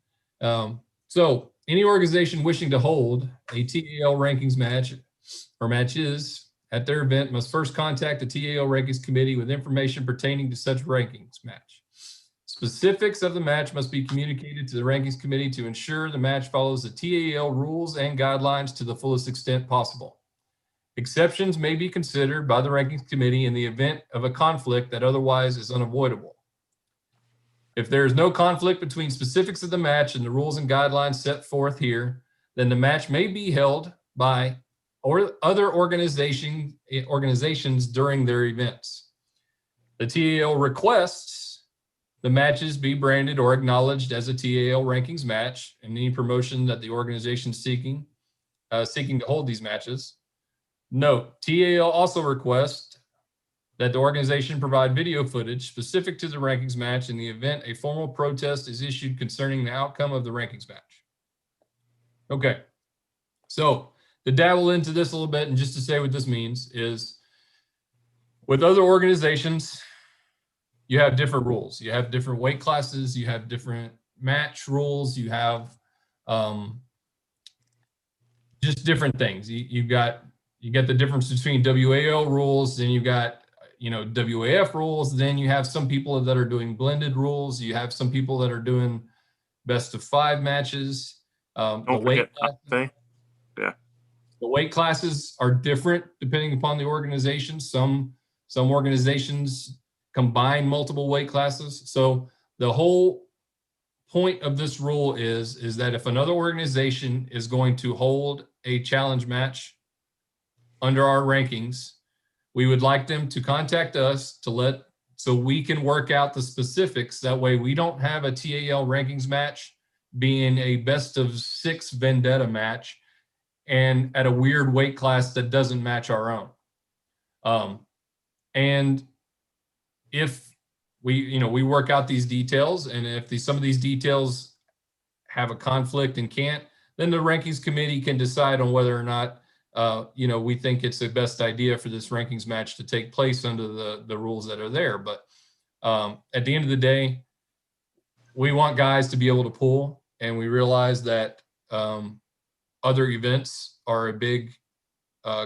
So any organization wishing to hold a TAL rankings match or matches at their event must first contact the TAL rankings committee with information pertaining to such rankings match. Specifics of the match must be communicated to the rankings committee to ensure the match follows the TAL rules and guidelines to the fullest extent possible. Exceptions may be considered by the rankings committee in the event of a conflict that otherwise is unavoidable. If there is no conflict between specifics of the match and the rules and guidelines set forth here, then the match may be held by other organizations during their events. The TAL requests the matches be branded or acknowledged as a TAL rankings match, and any promotion that the organization seeking to hold these matches. Note, TAL also requests that the organization provide video footage specific to the rankings match in the event a formal protest is issued concerning the outcome of the rankings match. Okay, so to dabble into this a little bit and just to say what this means is with other organizations, you have different rules. You have different weight classes, you have different match rules, you have just different things. You got the difference between WAO rules, then you've got WAF rules, then you have some people that are doing blended rules, you have some people that are doing best of 5 matches. The weight classes are different depending upon the organization. Some organizations combine multiple weight classes. So the whole point of this rule is that if another organization is going to hold a challenge match under our rankings, we would like them to contact us so we can work out the specifics. That way we don't have a TAL rankings match being a best of 6 vendetta match and at a weird weight class that doesn't match our own. And if we work out these details, and if some of these details have a conflict and can't, then the rankings committee can decide on whether or not we think it's the best idea for this rankings match to take place under the rules that are there. But at the end of the day, we want guys to be able to pull, and we realize that other events are a big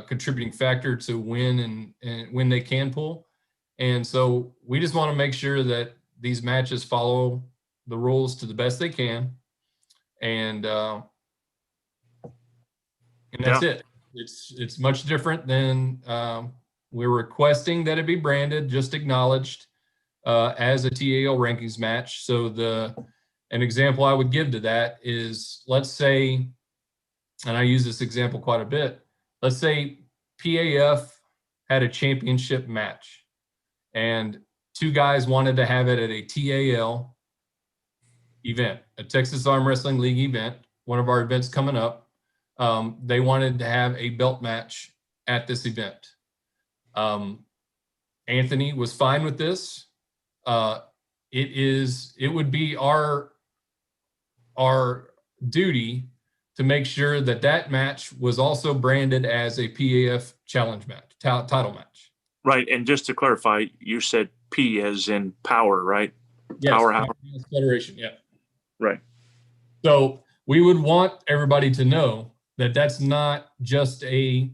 contributing factor to win and when they can pull. And so we just want to make sure that these matches follow the rules to the best they can. And that's it. It's much different than we're requesting that it be branded, just acknowledged as a TAL rankings match. So an example I would give to that is, let's say, and I use this example quite a bit, let's say PAF had a championship match and 2 guys wanted to have it at a TAL event, a Texas Arm Wrestling League event, one of our events coming up. They wanted to have a belt match at this event. Anthony was fine with this. It would be our duty to make sure that match was also branded as a PAF challenge match, title match. Right. And just to clarify, you said P as in power, right? Yes, Powerhouse Federation. Yeah. Right. So we would want everybody to know that that's not just a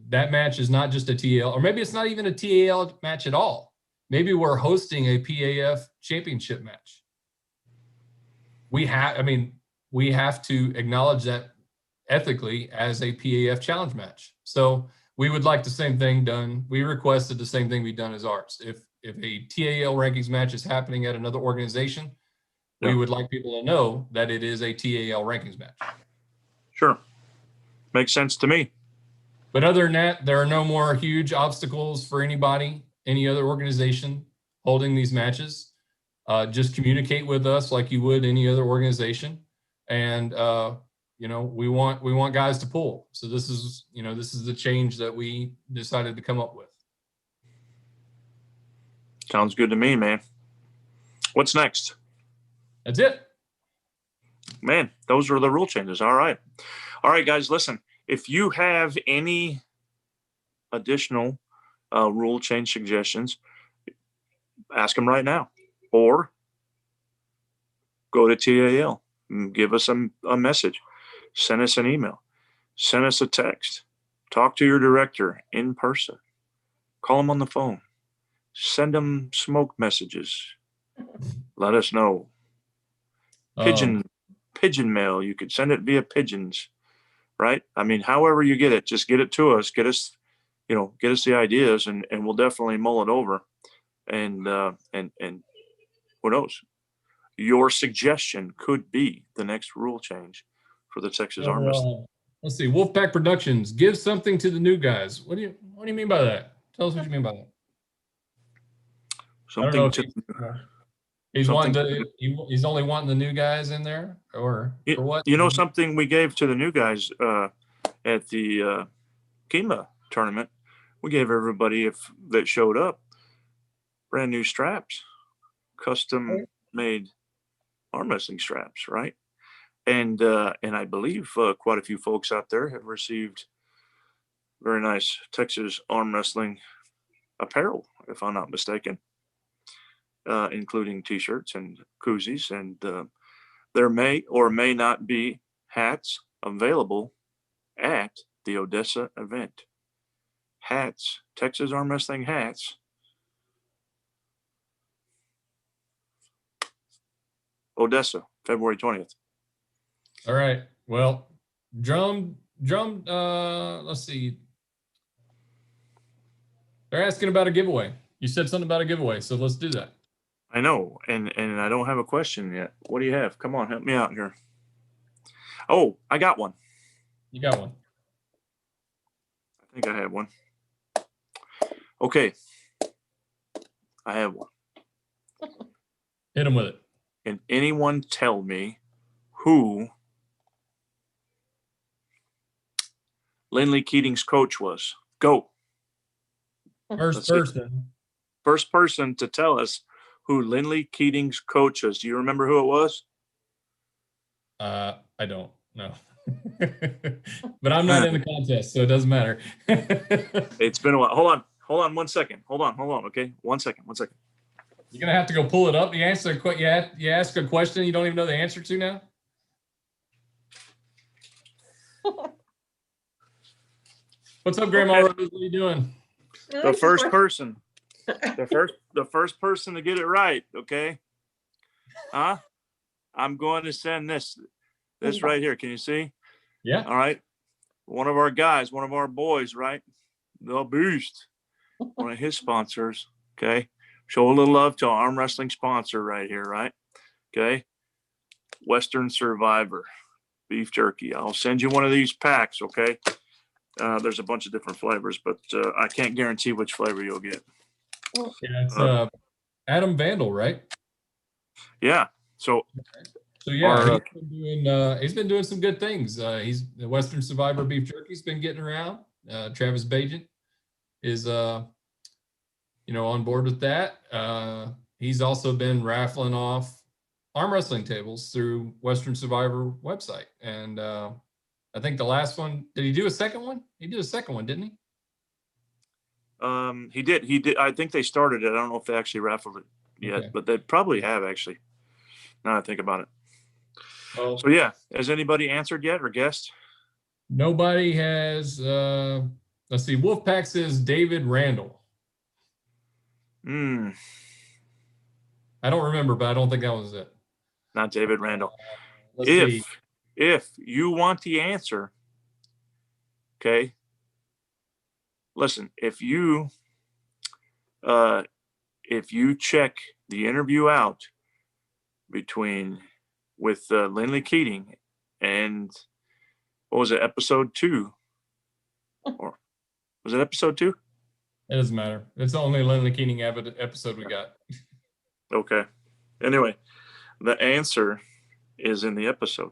that match is not just a TAL, or maybe it's not even a TAL match at all. Maybe we're hosting a PAF championship match. We have to acknowledge that ethically as a PAF challenge match. So we would like the same thing done. We requested the same thing be done as ours. If a TAL rankings match is happening at another organization, we would like people to know that it is a TAL rankings match. Sure. Makes sense to me. But other than that, there are no more huge obstacles for anybody, any other organization holding these matches. Just communicate with us like you would any other organization. And, we want guys to pull. So this is the change that we decided to come up with. Sounds good to me, man. What's next? That's it. Man, those are the rule changes. All right, guys, listen, if you have any additional rule change suggestions, ask them right now, or go to TAL and give us a message, send us an email, send us a text, talk to your director in person, call them on the phone, send them smoke messages, let us know. Pigeon mail, you could send it via pigeons, right? I mean, however you get it, just get it to us, get us the ideas, and we'll definitely mull it over. And who knows? Your suggestion could be the next rule change for the Texas Arm Wrestling. Let's see. Wolfpack Productions, give something to the new guys. What do you mean by that? Tell us what you mean by that. Something to he's only wanting the new guys in there, or what? Something we gave to the new guys at the Kima tournament we gave everybody that showed up brand new straps, custom made arm wrestling straps, right? And I believe quite a few folks out there have received very nice Texas arm wrestling apparel, if I'm not mistaken, including t-shirts and koozies. And there may or may not be hats available at the Odessa event. Hats, Texas arm wrestling hats. Odessa, February 20th. All right. Well, drum, let's see. They're asking about a giveaway. You said something about a giveaway, so let's do that. I know, and I don't have a question yet. What do you have? Come on, help me out here. Oh, I got one. You got one. I think I have one. Okay. I have one. Hit him with it. Can anyone tell me who Lindley Keating's coach was? Go. First person. First person to tell us who Lindley Keating's coach was. Do you remember who it was? I don't know. But I'm not in the contest, so it doesn't matter. It's been a while. Hold on 1 second. Hold on. Okay. 1 second. You're gonna have to go pull it up. You ask a question you don't even know the answer to now. What's up, Grandma Okay. Rose? What are you doing? The first person to get it right. Okay. Huh? I'm going to send this right here. Can you see? Yeah. All right. One of our guys, one of our boys, right? The Beast, one of his sponsors. Okay. Show a little love to our arm wrestling sponsor right here, right? Okay. Western Survivor beef jerky. I'll send you one of these packs. Okay. There's a bunch of different flavors, but I can't guarantee which flavor you'll get. Yeah, it's Adam Vandal, right? Yeah. So yeah, he's been doing some good things. He's the Western Survivor beef jerky's been getting around. Travis Bajent is on board with that. He's also been raffling off arm wrestling tables through Western Survivor website. And I think the last one, did he do a second one? He did a second one, didn't he? He did. I think they started it. I don't know if they actually raffled it yet, but they probably have actually. Now I think about it. Well, so yeah, has anybody answered yet or guessed? Nobody has. Let's see. Wolfpack says David Randall. I don't remember, but I don't think that was it. Not David Randall. Let's see. If you want the answer, okay. Listen, if you check the interview out with Lindley Keating and what was it, episode 2? Or was it episode 2? It doesn't matter. It's the only Lindley Keating episode we got. Okay. Anyway, the answer is in the episode.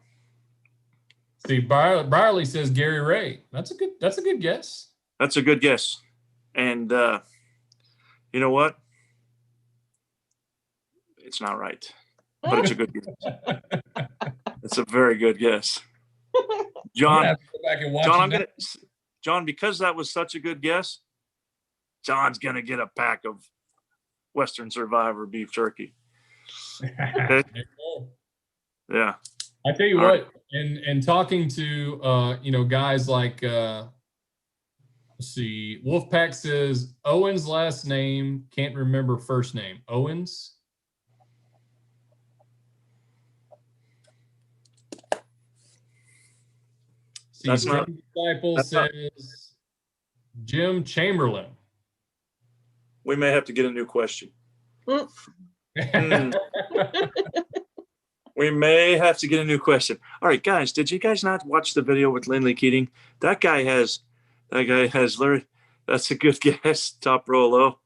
See, Brierly says Gary Ray. That's a good guess. That's a good guess. And you know what? It's not right. But it's a good guess. It's a very good guess. John, John, because that was such a good guess, John's gonna get a pack of Western Survivor beef jerky. Okay? Yeah. I tell you what, and talking to guys like let's see, Wolfpack says Owen's last name, can't remember first name. Owens. See, That's not. Disciple says Jim Chamberlain. We may have to get a new question. We may have to get a new question. All right, guys, did you guys not watch the video with Lindley Keating? That guy has Larry. That's a good guess. Top row low.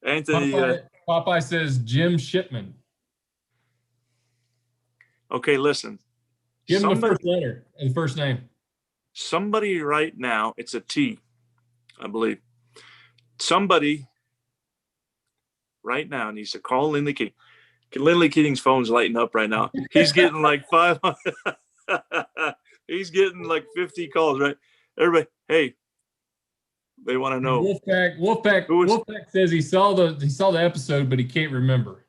Anthony. Popeye says Jim Shipman. Okay, listen. Give him the first letter and first name. Somebody right now, it's a T. I believe. Somebody right now needs to call Lindley King. Lindley King's phone's lighting up right now. He's getting like 500. He's getting like 50 calls, right? Everybody, hey, they want to know. Wolfpack says he saw the episode, but he can't remember.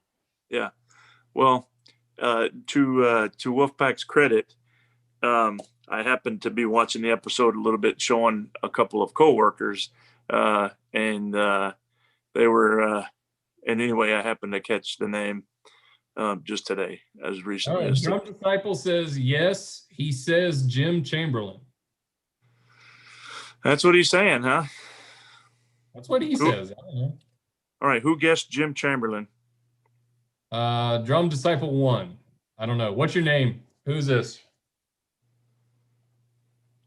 Yeah. Well, to Wolfpack's credit, I happened to be watching the episode a little bit, showing a couple of coworkers, and they were. And anyway, I happened to catch the name just today, as recently as Drum Disciple says yes. He says Jim Chamberlain. That's what he's saying, huh? That's what he says. I don't know. All right, who guessed Jim Chamberlain? Drum Disciple 1. I don't know. What's your name? Who's this?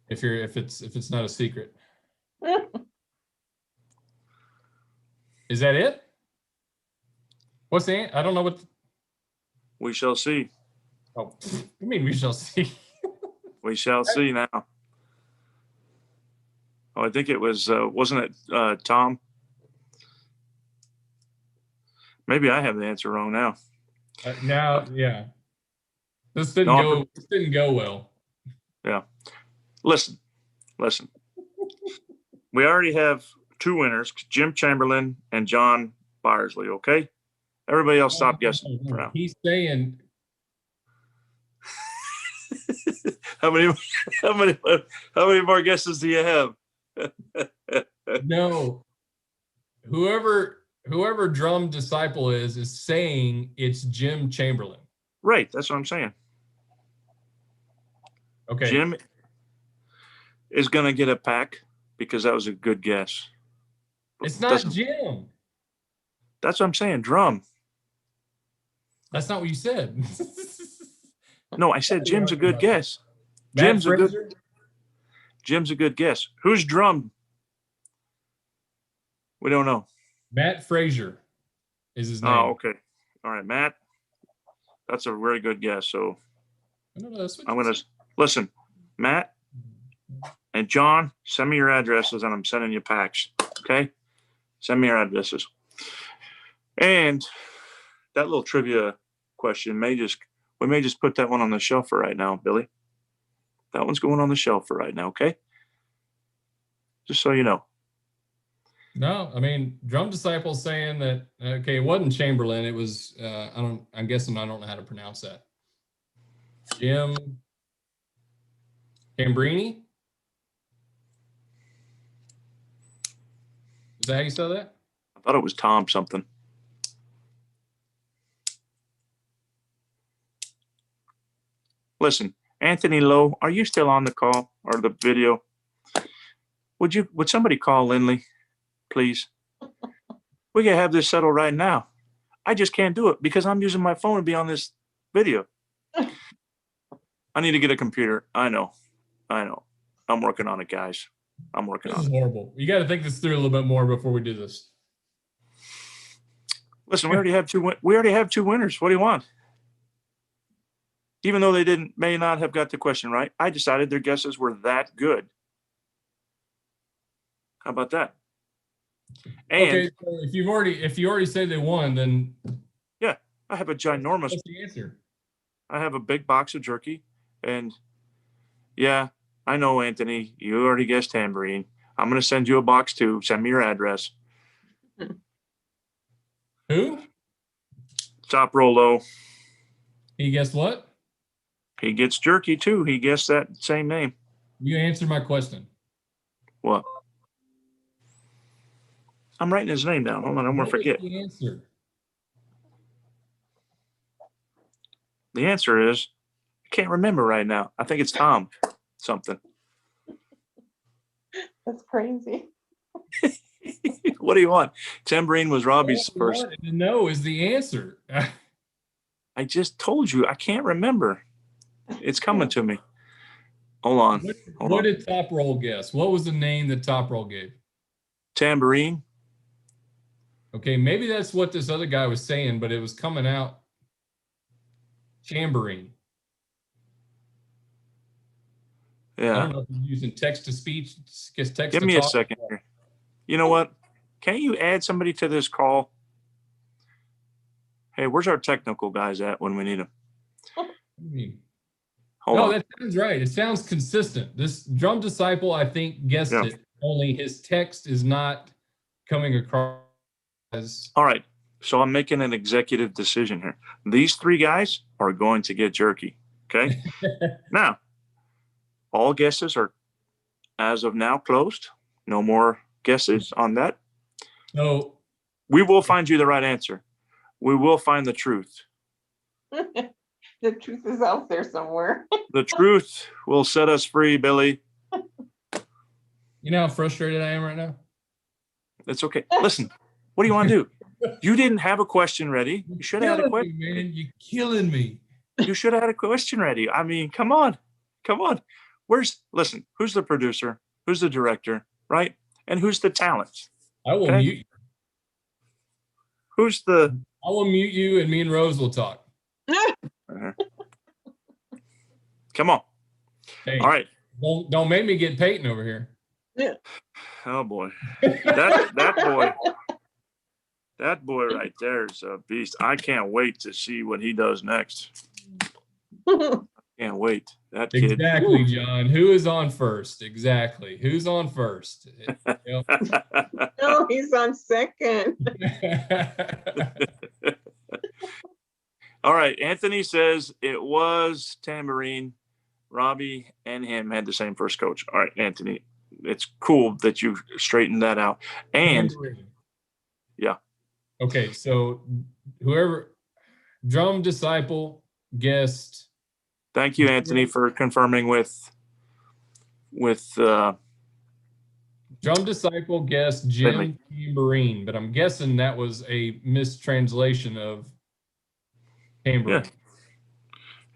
If it's not a secret. Is that it? What's the I don't know what. We shall see. Oh, you mean we shall see? We shall see now. Oh, I think it was, wasn't it Tom? Maybe I have the answer wrong now. Now, yeah. This didn't go well. Yeah. Listen. We already have 2 winners, Jim Chamberlain and John Byersley, okay? Everybody else stop guessing for now. He's saying how many more guesses do you have? no. Whoever Drum Disciple is saying it's Jim Chamberlain. Right, that's what I'm saying. Okay. Jim is going to get a pack because that was a good guess. It's not Jim. That's what I'm saying, Drum. That's not what you said. No, I said Jim's a good guess. Jim's a good guess. Who's Drum? We don't know. Matt Frazier is his name. Oh, okay. All right, Matt. That's a very good guess. So I'm going to listen, Matt and John, send me your addresses and I'm sending you packs. Okay. Send me your addresses. And that little trivia question we may just put that one on the shelf for right now, Billy. That one's going on the shelf for right now. Okay. Just so you know. No, I mean, Drum Disciple saying that, okay, it wasn't Chamberlain. It was, I'm guessing I don't know how to pronounce that. Jim Cambrini? Is that how you said that? I thought it was Tom something. Listen, Anthony Lowe, are you still on the call or the video? Would somebody call Lindley, please? We can have this settled right now. I just can't do it because I'm using my phone to be on this video. I need to get a computer. I know. I'm working on it, guys. I'm working on it. This is horrible. You got to think this through a little bit more before we do this. Listen, we already have 2 winners. What do you want? Even though they may not have got the question right, I decided their guesses were that good. How about that? And okay, so if you already say they won, then yeah, I have a ginormous. What's the answer? I have a big box of jerky, and yeah, I know, Anthony. You already guessed tambourine. I'm going to send you a box too. Send me your address. Who? Top Rolo. He guessed what? He gets jerky too. He guessed that same name. You answer my question. What? I'm writing his name down. Hold on, I don't want to forget. The answer. The answer is, I can't remember right now. I think it's Tom something. That's crazy. What do you want? Tambourine was Robbie's first. No is the answer. I just told you. I can't remember. It's coming to me. Hold on. What did Top Roll guess? What was the name that Top Roll gave? Tambourine. Okay, maybe that's what this other guy was saying, but it was coming out Chamberine. Yeah. I don't know if you're using text to speech. Give me a second here. You know what? Can't you add somebody to this call? Hey, where's our technical guys at when we need them? Hold No, on. that sounds right. It sounds consistent. This drum disciple, I think, guessed Yeah. it. Only his text is not coming across as All right. So I'm making an executive decision here. These 3 guys are going to get jerky. Okay. Now, all guesses are, as of now, closed. No more guesses on that. so. We will find you the right answer. We will find the truth. The truth is out there somewhere. The truth will set us free, Billy. You know how frustrated I am right now? It's okay. Listen, what do you want to do? You didn't have a question ready. You should have had a question. Man. You're killing me. You should have had a question ready. I mean, come on. Come on. Listen, who's the producer? Who's the director? Right? And who's the talent? I will Okay. mute you. I will mute you and me and Rose will talk. Come on. Hey, all right. Don't make me get Peyton over here. Oh boy. That boy right there is a beast. I can't wait to see what he does next. Can't wait. That kid. Exactly, John. Who is on first? Exactly. Who's on first? No, he's on second. All right. Anthony says it was Tambourine. Robbie and him had the same first coach. All right, Anthony. It's cool that you straightened that out. And yeah. Okay, so whoever drum disciple guessed. Thank you, Anthony, for confirming with drum disciple guessed Jim Tambourine, but I'm guessing that was a mistranslation of Tambourine.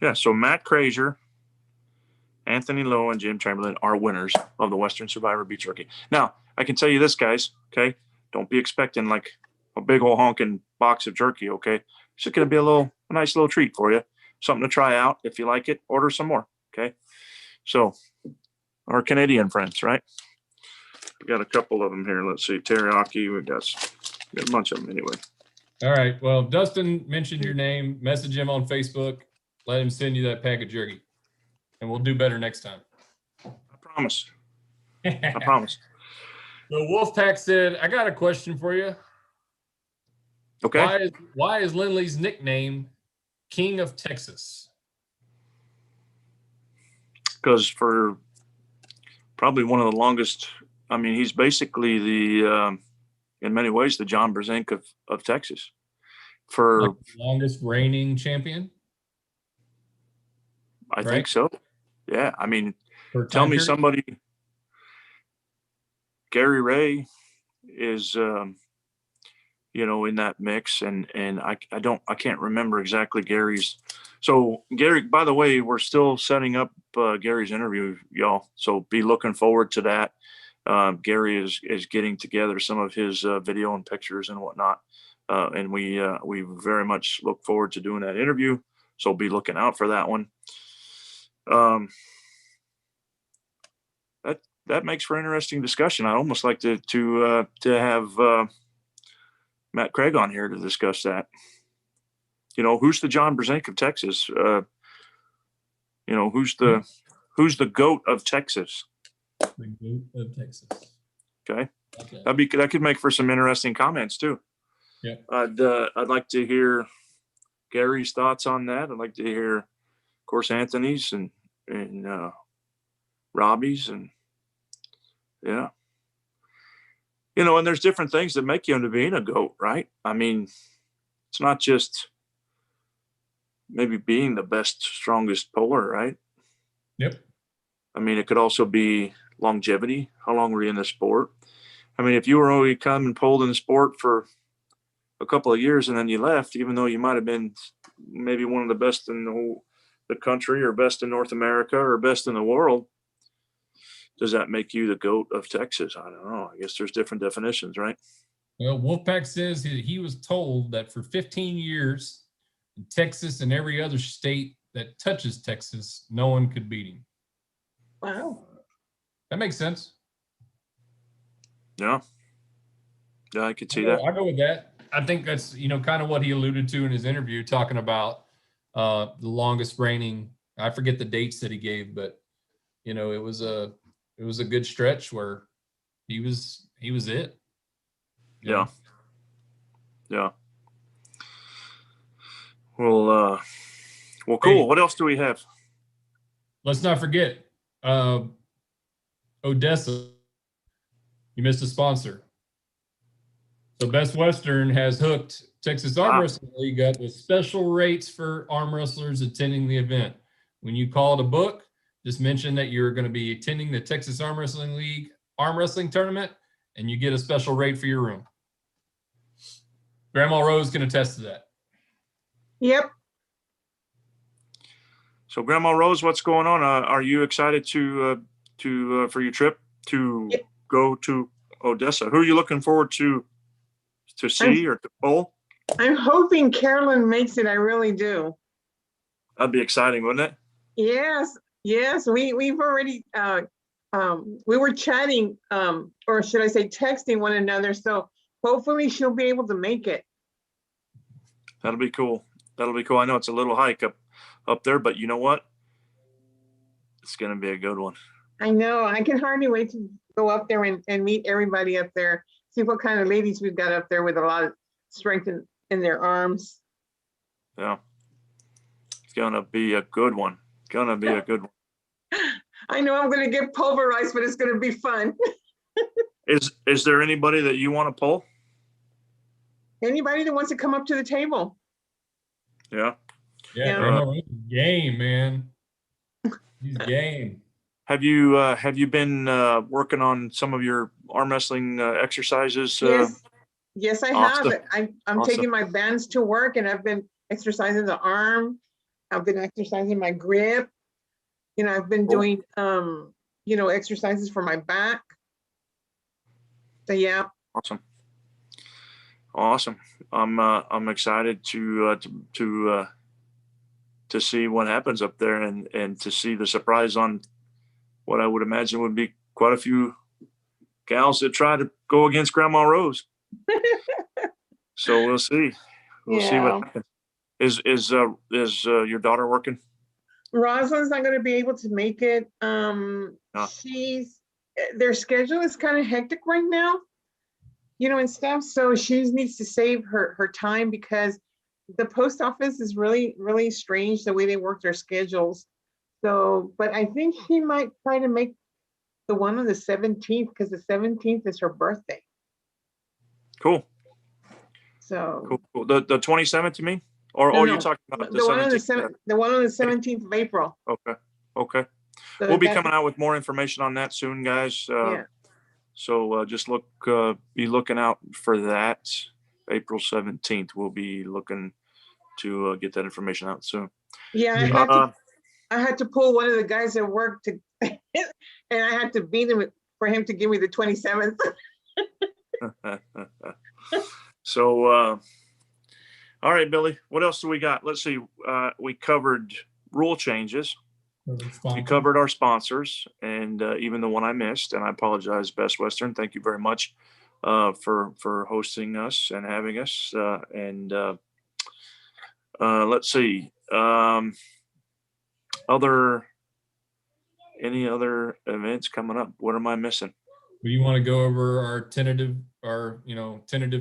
Yeah. So Matt Krazier, Anthony Lowe, and Jim Chamberlain are winners of the Western Survivor Beef Jerky. Now, I can tell you this, guys, okay? Don't be expecting like a big old honking box of jerky, okay? It's just going to be a nice little treat for you. Something to try out. If you like it, order some more, okay? So, our Canadian friends, right? We got a couple of them here. Let's see. Teriyaki. We got a bunch of them anyway. All right. Well, Dustin mentioned your name. Message him on Facebook. Let him send you that pack of jerky. And we'll do better next time. I promise. I promise. So Wolfpack said, I got a question for you. Okay. Why is Lindley's nickname King of Texas? Because for probably one of the longest, I mean, he's basically in many ways, the John Brzenk of Texas. For like the longest reigning champion? I think so. Yeah. I mean, tell me somebody. Gary Ray is, in that mix, and I can't remember exactly Gary's. So Gary, by the way, we're still setting up Gary's interview, y'all. So be looking forward to that. Gary is getting together some of his video and pictures and whatnot, and we very much look forward to doing that interview. So be looking out for that one. That makes for interesting discussion. I'd almost like to have Matt Craig on here to discuss that. Who's the John Brzenk of Texas? Who's the GOAT of Texas? The GOAT of Texas. Okay. That could make for some interesting comments too. Yeah. I'd like to hear Gary's thoughts on that. I'd like to hear, of course, Anthony's and Robbie's and yeah. And there's different things that make you into being a GOAT, right? I mean, it's not just maybe being the best, strongest puller, right? Yep. I mean, it could also be longevity. How long were you in the sport? I mean, if you were only come and pulled in the sport for a couple of years and then you left, even though you might have been maybe one of the best in the country or best in North America or best in the world, does that make you the GOAT of Texas? I don't know. I guess there's different definitions, right? Well, Wolfpack says he was told that for 15 years in Texas and every other state that touches Texas, no one could beat him. Wow. That makes sense. Yeah. Yeah, I could see that. I go with that. I think that's, kind of what he alluded to in his interview, talking about the longest reigning. I forget the dates that he gave, but it was a good stretch where he was it. Yeah. Yeah. Well, cool. Hey. What else do we have? Let's not forget Odessa. You missed a sponsor. So Best Western has hooked Texas Arm Wrestling League up with special rates for arm wrestlers attending the event. When you call to book, just mention that you're going to be attending the Texas Arm Wrestling League arm wrestling tournament, and you get a special rate for your room. Grandma Rose can attest to that. Yep. So, Grandma Rose, what's going on? Are you excited for your trip to go to Odessa? Who are you looking forward to see or to pull? I'm hoping Carolyn makes it. I really do. That'd be exciting, wouldn't it? Yes. We've already we were chatting, or should I say texting one another. So hopefully she'll be able to make it. That'll be cool. I know it's a little hike up there, but you know what? It's going to be a good one. I know. I can hardly wait to go up there and meet everybody up there. See what kind of ladies we've got up there with a lot of strength in their arms. Yeah. It's going to be a good one. I know I'm going to get pulverized, but it's going to be fun. Is there anybody that you want to pull? Anybody that wants to come up to the table. Yeah. Yeah. Grandma, game, man. He's game. Have you been working on some of your arm wrestling exercises? Yes, I awesome. have. I'm taking my bands to work, and I've been exercising the arm. I've been exercising my grip. I've been doing exercises for my back. So yeah. Awesome. I'm excited to see what happens up there and to see the surprise on what I would imagine would be quite a few gals that try to go against Grandma Rose. So we'll see. We'll see what happens. Is your daughter working? Rosalind's not going to be able to make it. Their schedule is kind of hectic right now, and stuff. So she needs to save her time because the post office is really, really strange the way they work their schedules. So, but I think she might try to make the one on the 17th because the 17th is her birthday. Cool. So cool. The 27th, you mean? Or you're talking about the 17th? The one on the 17th of April. Okay. So we'll be coming out with more information on that soon, guys. So just be looking out for that. April 17th. We'll be looking to get that information out soon. Yeah, I had to pull one of the guys at work and I had to beat him for him to give me the 27th. So, all right, Billy, what else do we got? Let's see. We covered rule changes. We covered our sponsors and even the one I missed, and I apologize, Best Western. Thank you very much for hosting us and having us. Let's see. Any other events coming up? What am I missing? Do you want to go over our tentative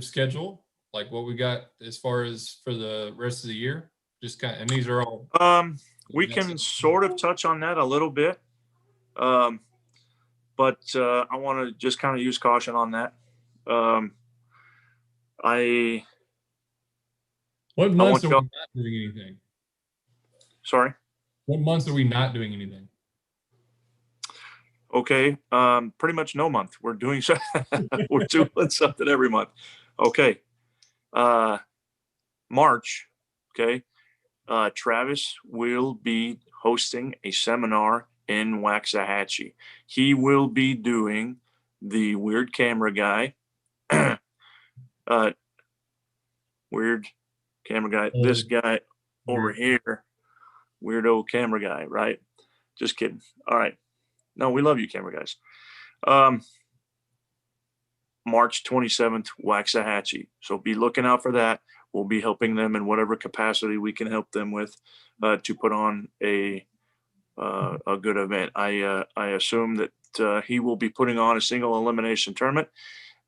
schedule, like what we got as far as for the rest of the year? And these are all. We can sort of touch on that a little bit, but I want to just kind of use caution on that. What months are we not doing anything? Sorry? What months are we not doing anything? Okay. Pretty much no month. We're doing something every month. Okay. March. Okay. Travis will be hosting a seminar in Waxahachie. He will be doing the weird camera guy. Weird camera guy. This guy over here. Weirdo camera guy, right? Just kidding. All right. No, we love you, camera guys. March 27th, Waxahachie. So be looking out for that. We'll be helping them in whatever capacity we can help them with to put on a good event. I assume that he will be putting on a single elimination tournament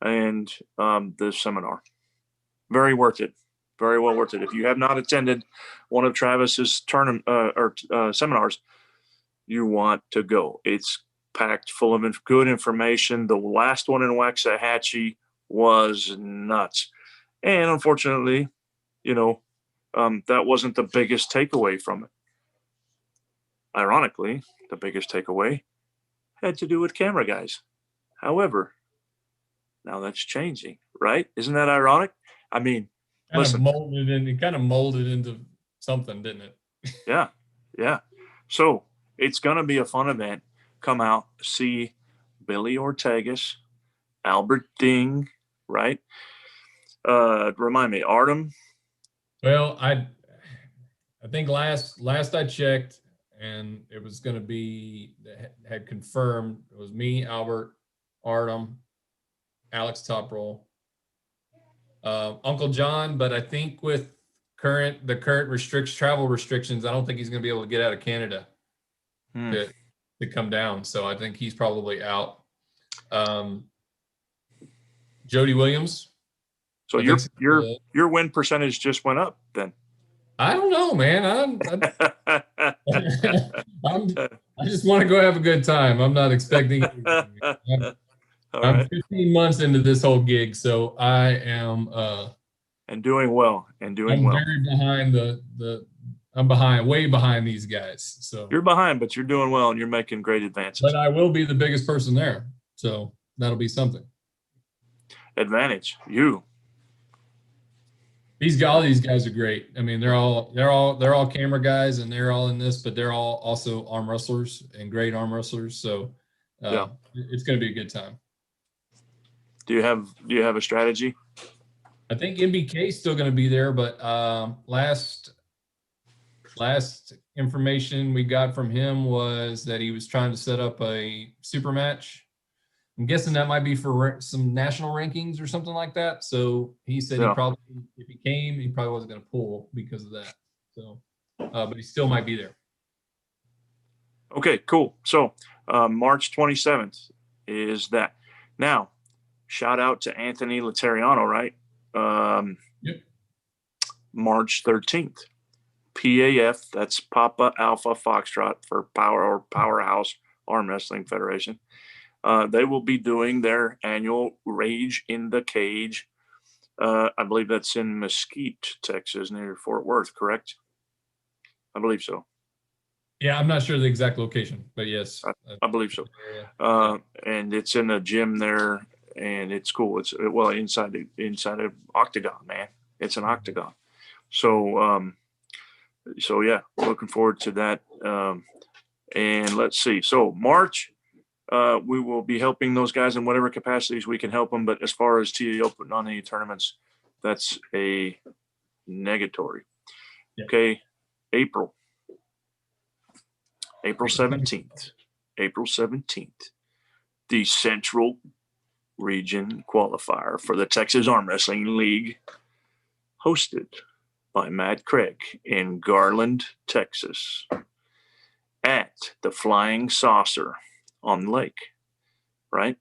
and the seminar. Very worth it. Very well worth it. If you have not attended one of Travis's tournament or seminars, you want to go. It's packed full of good information. The last one in Waxahachie was nuts. And unfortunately, that wasn't the biggest takeaway from it. Ironically, the biggest takeaway had to do with camera guys. However, now that's changing, right? Isn't that ironic? I mean, listen. It kind of molded into something, didn't it? Yeah. So it's going to be a fun event. Come out, see Billy Ortegas, Albert Ding, right? Remind me, Artem. Well, I think last I checked, and it was going to be had confirmed. It was me, Albert, Artem, Alex Toproll, Uncle John. But I think with the current travel restrictions, I don't think he's going to be able to get out of Canada to come down. So I think he's probably out. Jody Williams. So your win percentage just went up then. I don't know, man. I just want to go have a good time. I'm not expecting anything. I'm 15 months into this whole gig, so I am and doing well. I'm very behind I'm way behind these guys. So you're behind, but you're doing well and you're making great advances. But I will be the biggest person there. So that'll be something. Advantage. All these guys are great. I mean, they're all camera guys and they're all in this, but they're all also arm wrestlers and great arm wrestlers. So it's going to be a good time. Do you have a strategy? I think MBK is still going to be there, but last information we got from him was that he was trying to set up a super match. I'm guessing that might be for some national rankings or something like that. So he said he probably, if he came, he probably wasn't going to pull because of that. So, but he still might be there. Okay, cool. So March 27th is that. Now, shout out to Anthony Letariano, right? Yep. March 13th. PAF, that's Papa Alpha Foxtrot for Powerhouse Arm Wrestling Federation. They will be doing their annual Rage in the Cage. I believe that's in Mesquite, Texas, near Fort Worth, correct? I believe so. Yeah, I'm not sure the exact location, but yes. I believe so. And it's in a gym there, and it's cool. It's inside an octagon, man. It's an octagon. So yeah, looking forward to that. And let's see. So March, we will be helping those guys in whatever capacities we can help them. But as far as TAO putting on any tournaments, that's a negatory. Yeah. Okay. April 17th, the Central Region qualifier for the Texas Arm Wrestling League, hosted by Matt Craig in Garland, Texas, at the Flying Saucer on the lake, right?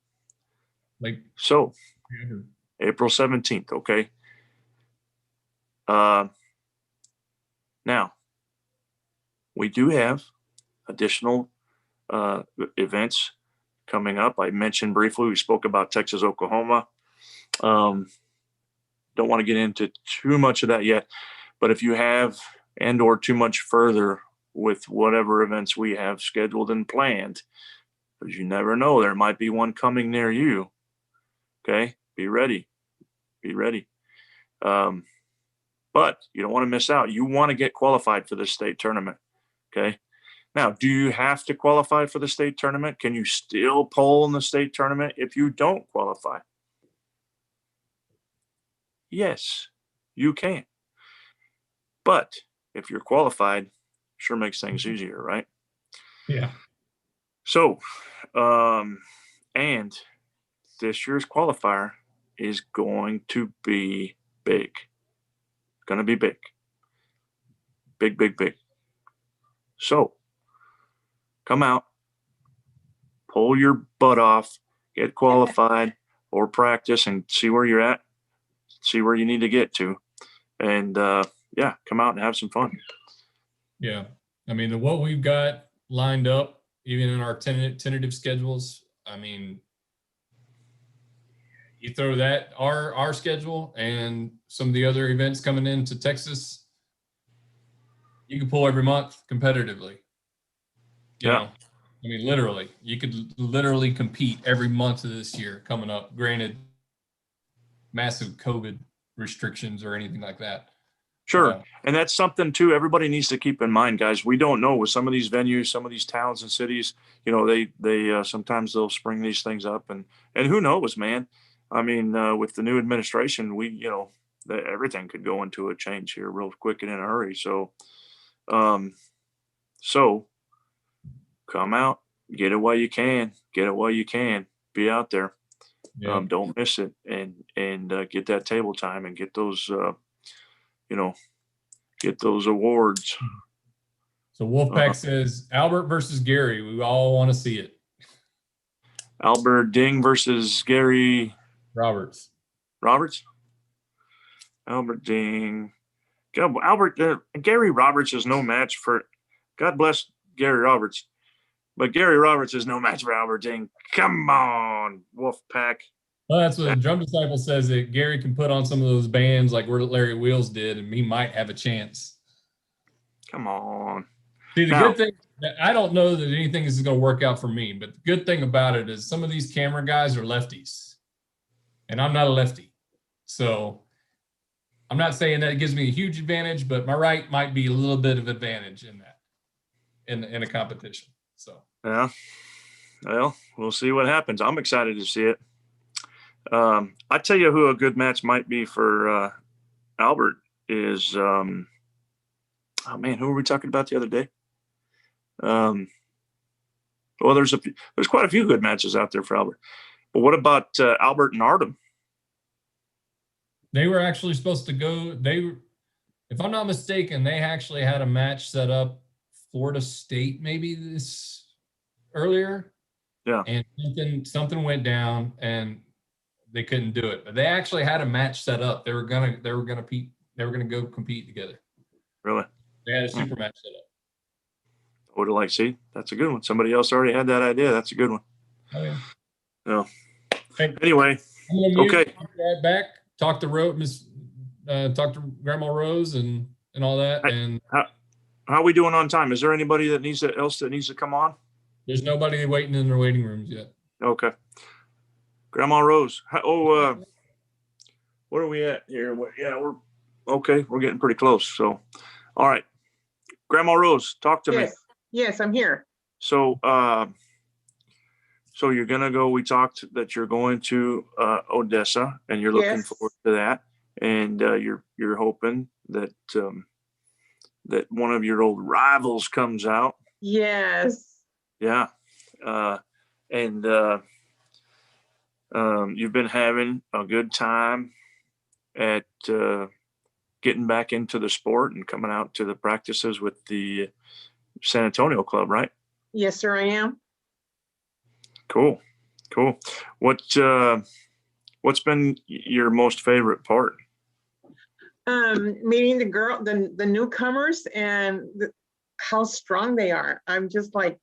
So, April 17th, okay? Now, we do have additional events coming up. I mentioned briefly, we spoke about Texas, Oklahoma. Don't want to get into too much of that yet, but if you have or too much further with whatever events we have scheduled and planned, because you never know, there might be one coming near you. Okay, be ready. But you don't want to miss out. You want to get qualified for the state tournament. Okay. Now, do you have to qualify for the state tournament? Can you still poll in the state tournament if you don't qualify? Yes, you can. But if you're qualified, sure makes things easier, right? Yeah. So, and this year's qualifier is going to be big. It's going to be big. Big, big, big. So come out, pull your butt off, get qualified or practice and see where you're at, see where you need to get to. And yeah, come out and have some fun. Yeah. I mean, what we've got lined up, even in our tentative schedules, I mean, you throw that, our schedule and some of the other events coming into Texas, you can pull every month competitively. You know, I mean, literally, you could literally compete every month of this year coming up. Granted, massive COVID restrictions or anything like that. Sure. And that's something too, everybody needs to keep in mind, guys. We don't know with some of these venues, some of these towns and cities, you know, they sometimes they'll spring these things up and who knows, man. I mean, with the new administration, everything could go into a change here real quick and in a hurry. So, so come out, get it while you can, be out there. Yeah. Don't miss it and get that table time and get those, get those awards. So Wolfpack says Albert versus Gary. We all want to see it. Albert Ding versus Gary Roberts. Albert Ding. Gary Roberts is no match for. God bless Gary Roberts, but Gary Roberts is no match for Albert Ding. Come on, Wolfpack. Well, that's what the Drum Disciple says, that Gary can put on some of those bands like where Larry Wheels did, and he might have a chance. Come on. See, the good thing, I don't know that anything is going to work out for me, but the good thing about it is some of these camera guys are lefties, and I'm not a lefty. So I'm not saying that it gives me a huge advantage, but my right might be a little bit of advantage in that, in a competition. So yeah, well, we'll see what happens. I'm excited to see it. I tell you who a good match might be for Albert is oh man, who were we talking about the other day? Well, there's quite a few good matches out there for Albert. But what about Albert and Artem? they were actually supposed to go. If I'm not mistaken, they actually had a match set up Florida State maybe this earlier. Yeah. And something went down and they couldn't do it. But they actually had a match set up. They were gonna go compete together. Really? They had a super match set up. I would have liked to see. That's a good one. Somebody else already had that idea. That's a good one. Oh yeah. No. Hey, anyway. Okay. Right back. Talk to talk to Grandma Rose and all that. And how are we doing on time? Is there anybody that needs to come on? There's nobody waiting in their waiting rooms yet. Okay. Grandma Rose. What are we at here? We're okay. We're getting pretty close. So, all right. Grandma Rose, talk to me. Yes, I'm here. So, so you're gonna go. We talked that you're going to Odessa, and you're looking forward to that, and you're hoping that that one of your old rivals comes out. Yes. Yeah, and you've been having a good time at getting back into the sport and coming out to the practices with the San Antonio club, right? Yes, sir, I am. Cool. What's been your most favorite part? Meeting the newcomers and how strong they are. I'm just like,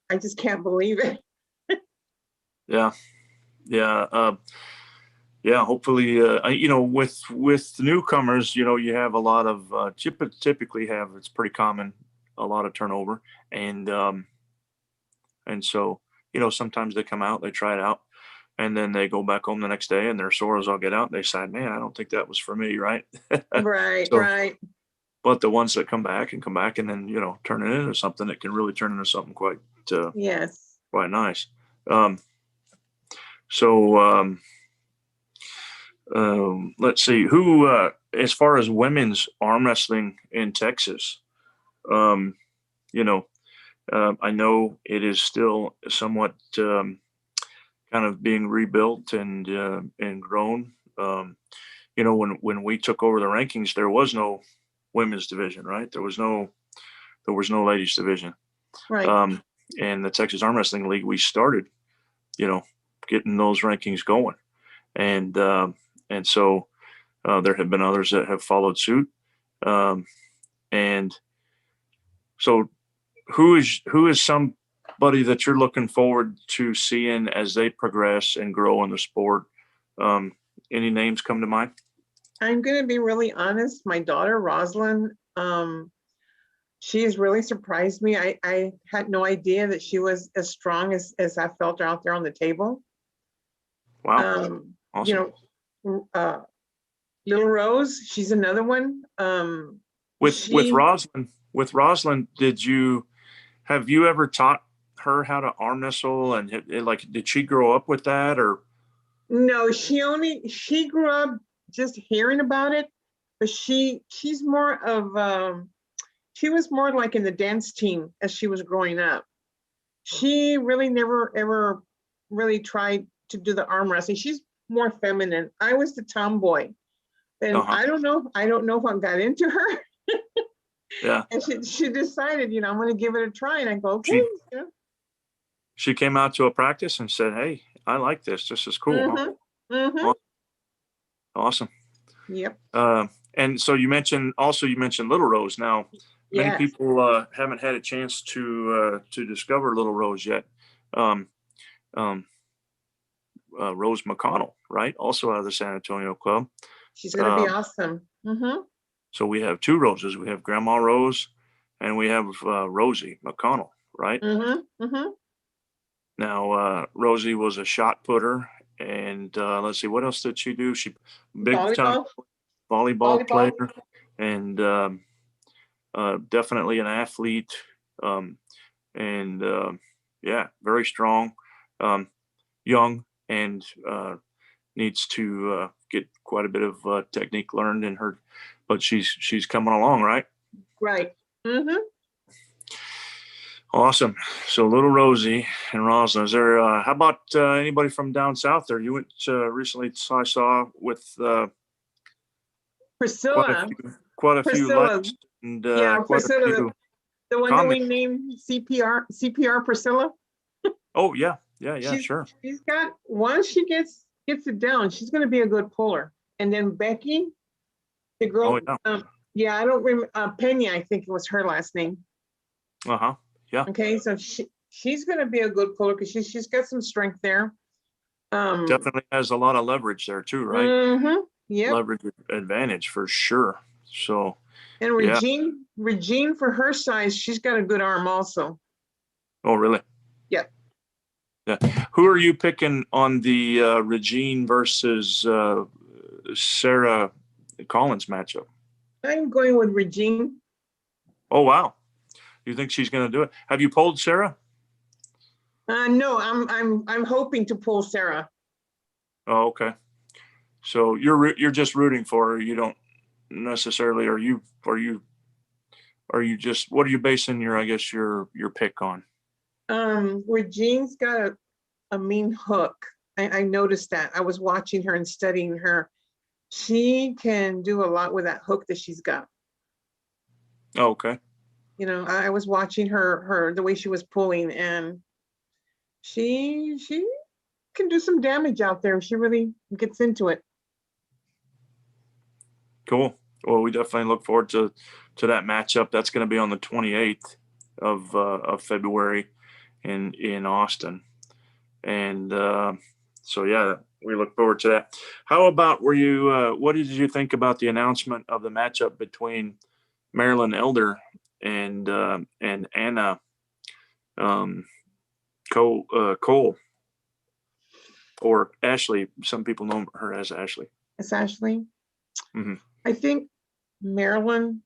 I just can't believe it. Yeah. Hopefully, with newcomers, you have a lot of typically have, it's pretty common, a lot of turnover, and so sometimes they come out, they try it out, and then they go back home the next day and their sores all get out. And they decide, man, I don't think that was for me, right? Right, So, right. But the ones that come back and then turn it into something that can really turn into something quite yes, quite nice. Let's see who, as far as women's arm wrestling in Texas, I know it is still somewhat kind kind of being rebuilt and grown. You know, when we took over the rankings, there was no women's division, right? There was no ladies division. Right. And the Texas Arm Wrestling League, we started, you know, getting those rankings going. And so there have been others that have followed suit. And so who is somebody that you're looking forward to seeing as they progress and grow in the sport? Any names come to mind? I'm going to be really honest. My daughter, Rosalind, she has really surprised me. I had no idea that she was as strong as I felt her out there on the table. Wow. Awesome. You know, Little Rose, she's another one. With Rosalind, have you ever taught her how to arm wrestle, and like, did she grow up with that, or? No, she grew up just hearing about it, but she's more of she was more like in the dance team as she was growing up. She really never ever really tried to do the arm wrestling. She's more feminine. I was the tomboy. And I don't know what got into her. Yeah. And she decided, you know, I'm going to give it a try. And I go, okay. She came out to a practice and said, "Hey, I like this. This is cool." Huh? Awesome. Yep. And so you mentioned Little Rose. Now, many people haven't had a chance to discover Little Rose yet. Rose McConnell, right? Also out of the San Antonio club. She's going to be awesome. So we have two Roses. We have Grandma Rose, and we have Rosie McConnell, right? Now, Rosie was a shot putter, and let's see, what else did she do? She big time volleyball player, and definitely an athlete, and yeah, very strong, young, and needs to get quite a bit of technique learned in her, but she's coming along, right? Right. Awesome. So Little Rosie and Rosalind. Is there? How about anybody from down south there? You went recently. I saw with Priscilla. Quite a few likes and Priscilla, the one that we named CPR Priscilla. Oh yeah, sure. She's got, once she gets it down, she's going to be a good puller. And then Becky, the girl. I don't remember. Penny, I think it was her last name. Yeah. Okay, so she's going to be a good puller because she's got some strength there. Definitely has a lot of leverage there too, right? Yeah. Leverage advantage for sure. So. And Regine, for her size, she's got a good arm also. Oh, really? Yeah. Yeah. Who are you picking on the Regine versus Sarah Collins matchup? I'm going with Regine. Oh wow. You think she's going to do it? Have you polled Sarah? No, I'm hoping to pull Sarah. Oh, okay. So you're just rooting for her. You don't necessarily. Are you just? What are you basing your pick on? Regine's got a mean hook. I noticed that. I was watching her and studying her. She can do a lot with that hook that she's got. Oh, okay. You know, I was watching her the way she was pulling, and she can do some damage out there. She really gets into it. Cool. Well, we definitely look forward to that matchup. That's going to be on the 28th of February in Austin, and so yeah, we look forward to that. How about what did you think about the announcement of the matchup between Marilyn Elder and Anna Cole, or Ashley? Some people know her as Ashley. It's Ashley. I think Marilyn,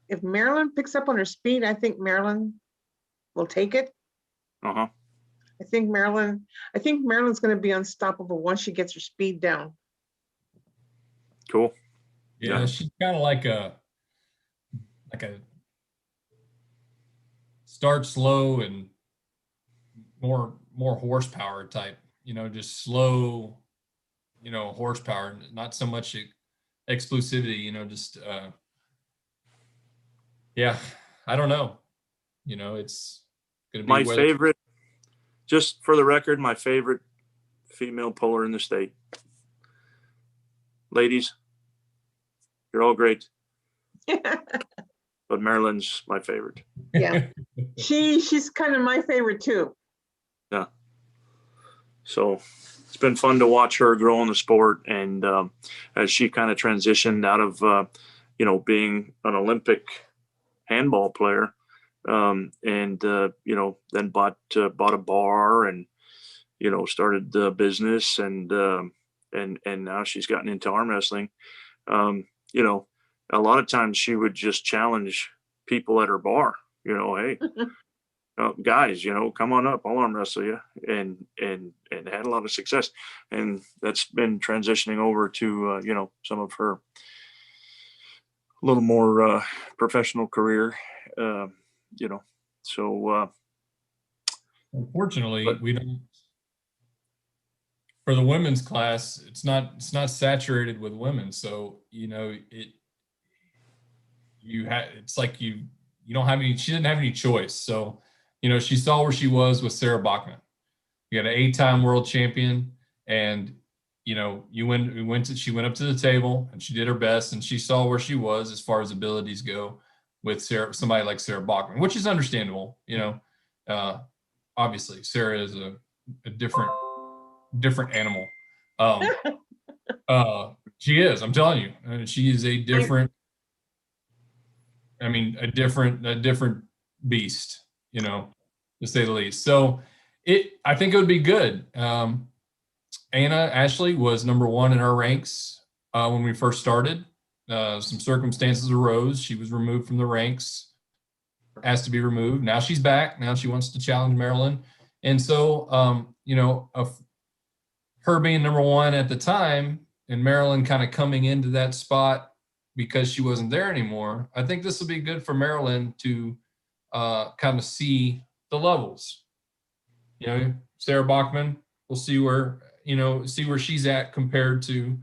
if Marilyn picks up on her speed, I think Marilyn will take it. I think Marilyn's going to be unstoppable once she gets her speed down. Cool. Yeah, she's kind of like a start slow and more horsepower type, just slow, horsepower, not so much explosivity, just yeah, I don't know. It's going to be My whether favorite, just for the record, my favorite female puller in the state. Ladies, you're all great, but Marilyn's my favorite. Yeah. She's kind of my favorite too. Yeah. So it's been fun to watch her grow in the sport, and as she kind of transitioned out of being an Olympic handball player, and then bought a bar and started the business, and now she's gotten into arm wrestling. A lot of times she would just challenge people at her bar, hey, guys, come on up, I'll arm wrestle you, and had a lot of success. And that's been transitioning over to some of her little more professional career, so unfortunately but- we don't. For the women's class, it's not saturated with women, so it's like you don't have any. She didn't have any choice, so she saw where she was with Sarah Bachman. You got an 8-time world champion, and she went up to the table and she did her best, and she saw where she was as far as abilities go with somebody like Sarah Bachman, which is understandable. Obviously Sarah is a different animal. She is, I'm telling you, and she is a different beast, to say the least. So I think it would be good. Anna Ashley was number 1 in our ranks when we first started. Some circumstances arose. She was removed from the ranks, asked to be removed. Now she's back. Now she wants to challenge Marilyn. And so, her being number 1 at the time and Marilyn kind of coming into that spot because she wasn't there anymore, I think this will be good for Marilyn to kind of see the levels. Sarah Bachman, we'll see where she's at compared to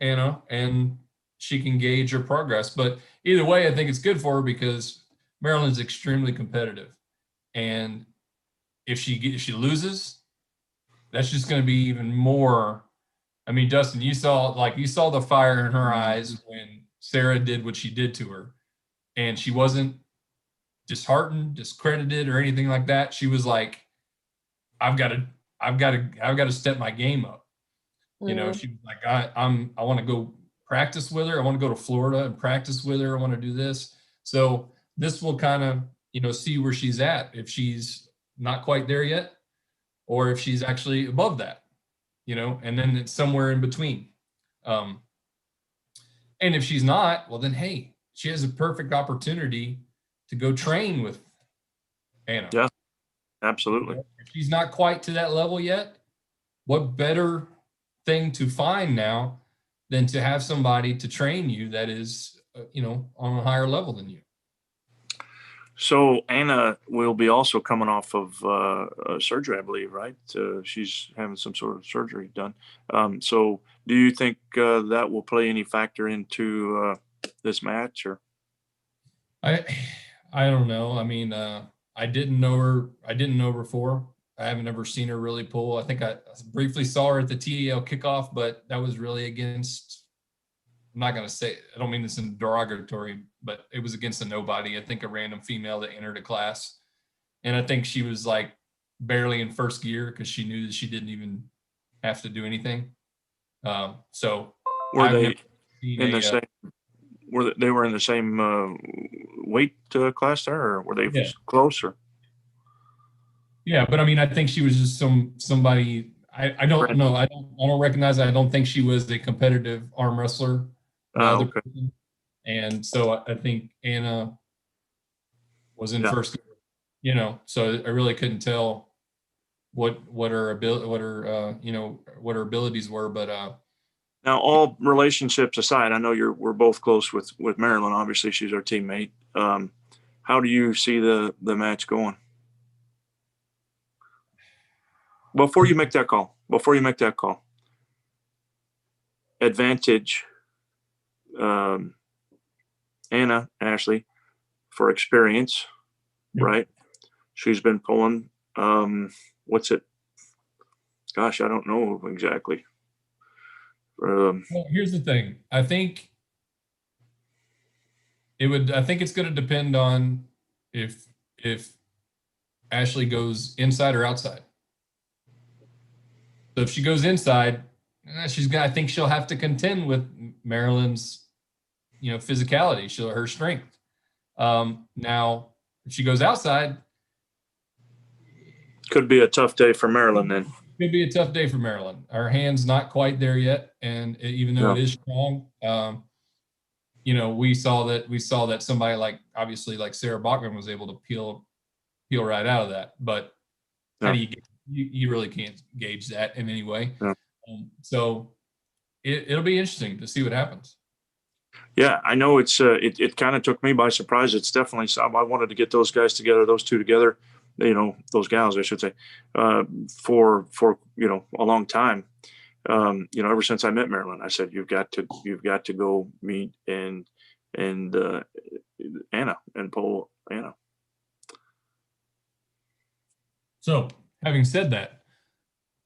Anna, and she can gauge her progress. But either way, I think it's good for her because Marilyn's extremely competitive, and if she loses, that's just going to be even more. I mean, Dustin, you saw the fire in her eyes when Sarah did what she did to her, and she wasn't disheartened, discredited, or anything like that. She was like, I've got to step my game up. She was like, I want to go practice with her. I want to go to Florida and practice with her. I want to do this. So this will kind of, see where she's at, if she's not quite there yet, or if she's actually above that, and then it's somewhere in between. And if she's not, well then, hey, she has a perfect opportunity to go train with Anna. Yeah, absolutely. If she's not quite to that level yet, what better thing to find now than to have somebody to train you that is, on a higher level than you. So Anna will be also coming off of surgery, I believe, right? She's having some sort of surgery done. So do you think that will play any factor into this match, or? I don't know. I mean, I didn't know her before. I haven't ever seen her really pull. I think I briefly saw her at the TDL kickoff, but that was really against, I'm not going to say, I don't mean this in derogatory, but it was against a nobody. I think a random female that entered a class. And I think she was like barely in first gear because she knew that she didn't even have to do anything. So were they in the same? They were in the same weight class there, or were they closer? Yeah, but I mean, I think she was just somebody. I don't know. I don't recognize. I don't think she was a competitive arm wrestler. Okay. And so I think Anna was in first. So I really couldn't tell what her abilities were. But now, all relationships aside, I know we're both close with Marilyn. Obviously, she's our teammate. How do you see the match going? before you make that call, advantage Anna Ashley for experience, Yep. right? She's been pulling, what's it? Gosh, I don't know exactly. Well, here's the thing. I think it's going to depend on if Ashley goes inside or outside. So if she goes inside, I think she'll have to contend with Marilyn's, physicality, her strength. Now, if she goes outside, Could be a tough day for Marilyn then. could be a tough day for Marilyn. Our hand's not quite there yet, and even though it is strong, we saw that somebody like Sarah Bachman was able to peel right out of that. But how do you really can't gauge that in any way. Yeah. So it'll be interesting to see what happens. Yeah, I know it kind of took me by surprise. It's definitely I wanted to get those guys together, those two together, those gals, I should say, for a long time. Ever since I met Marilyn, I said, you've got to go meet and Anna and pull Anna. So having said that,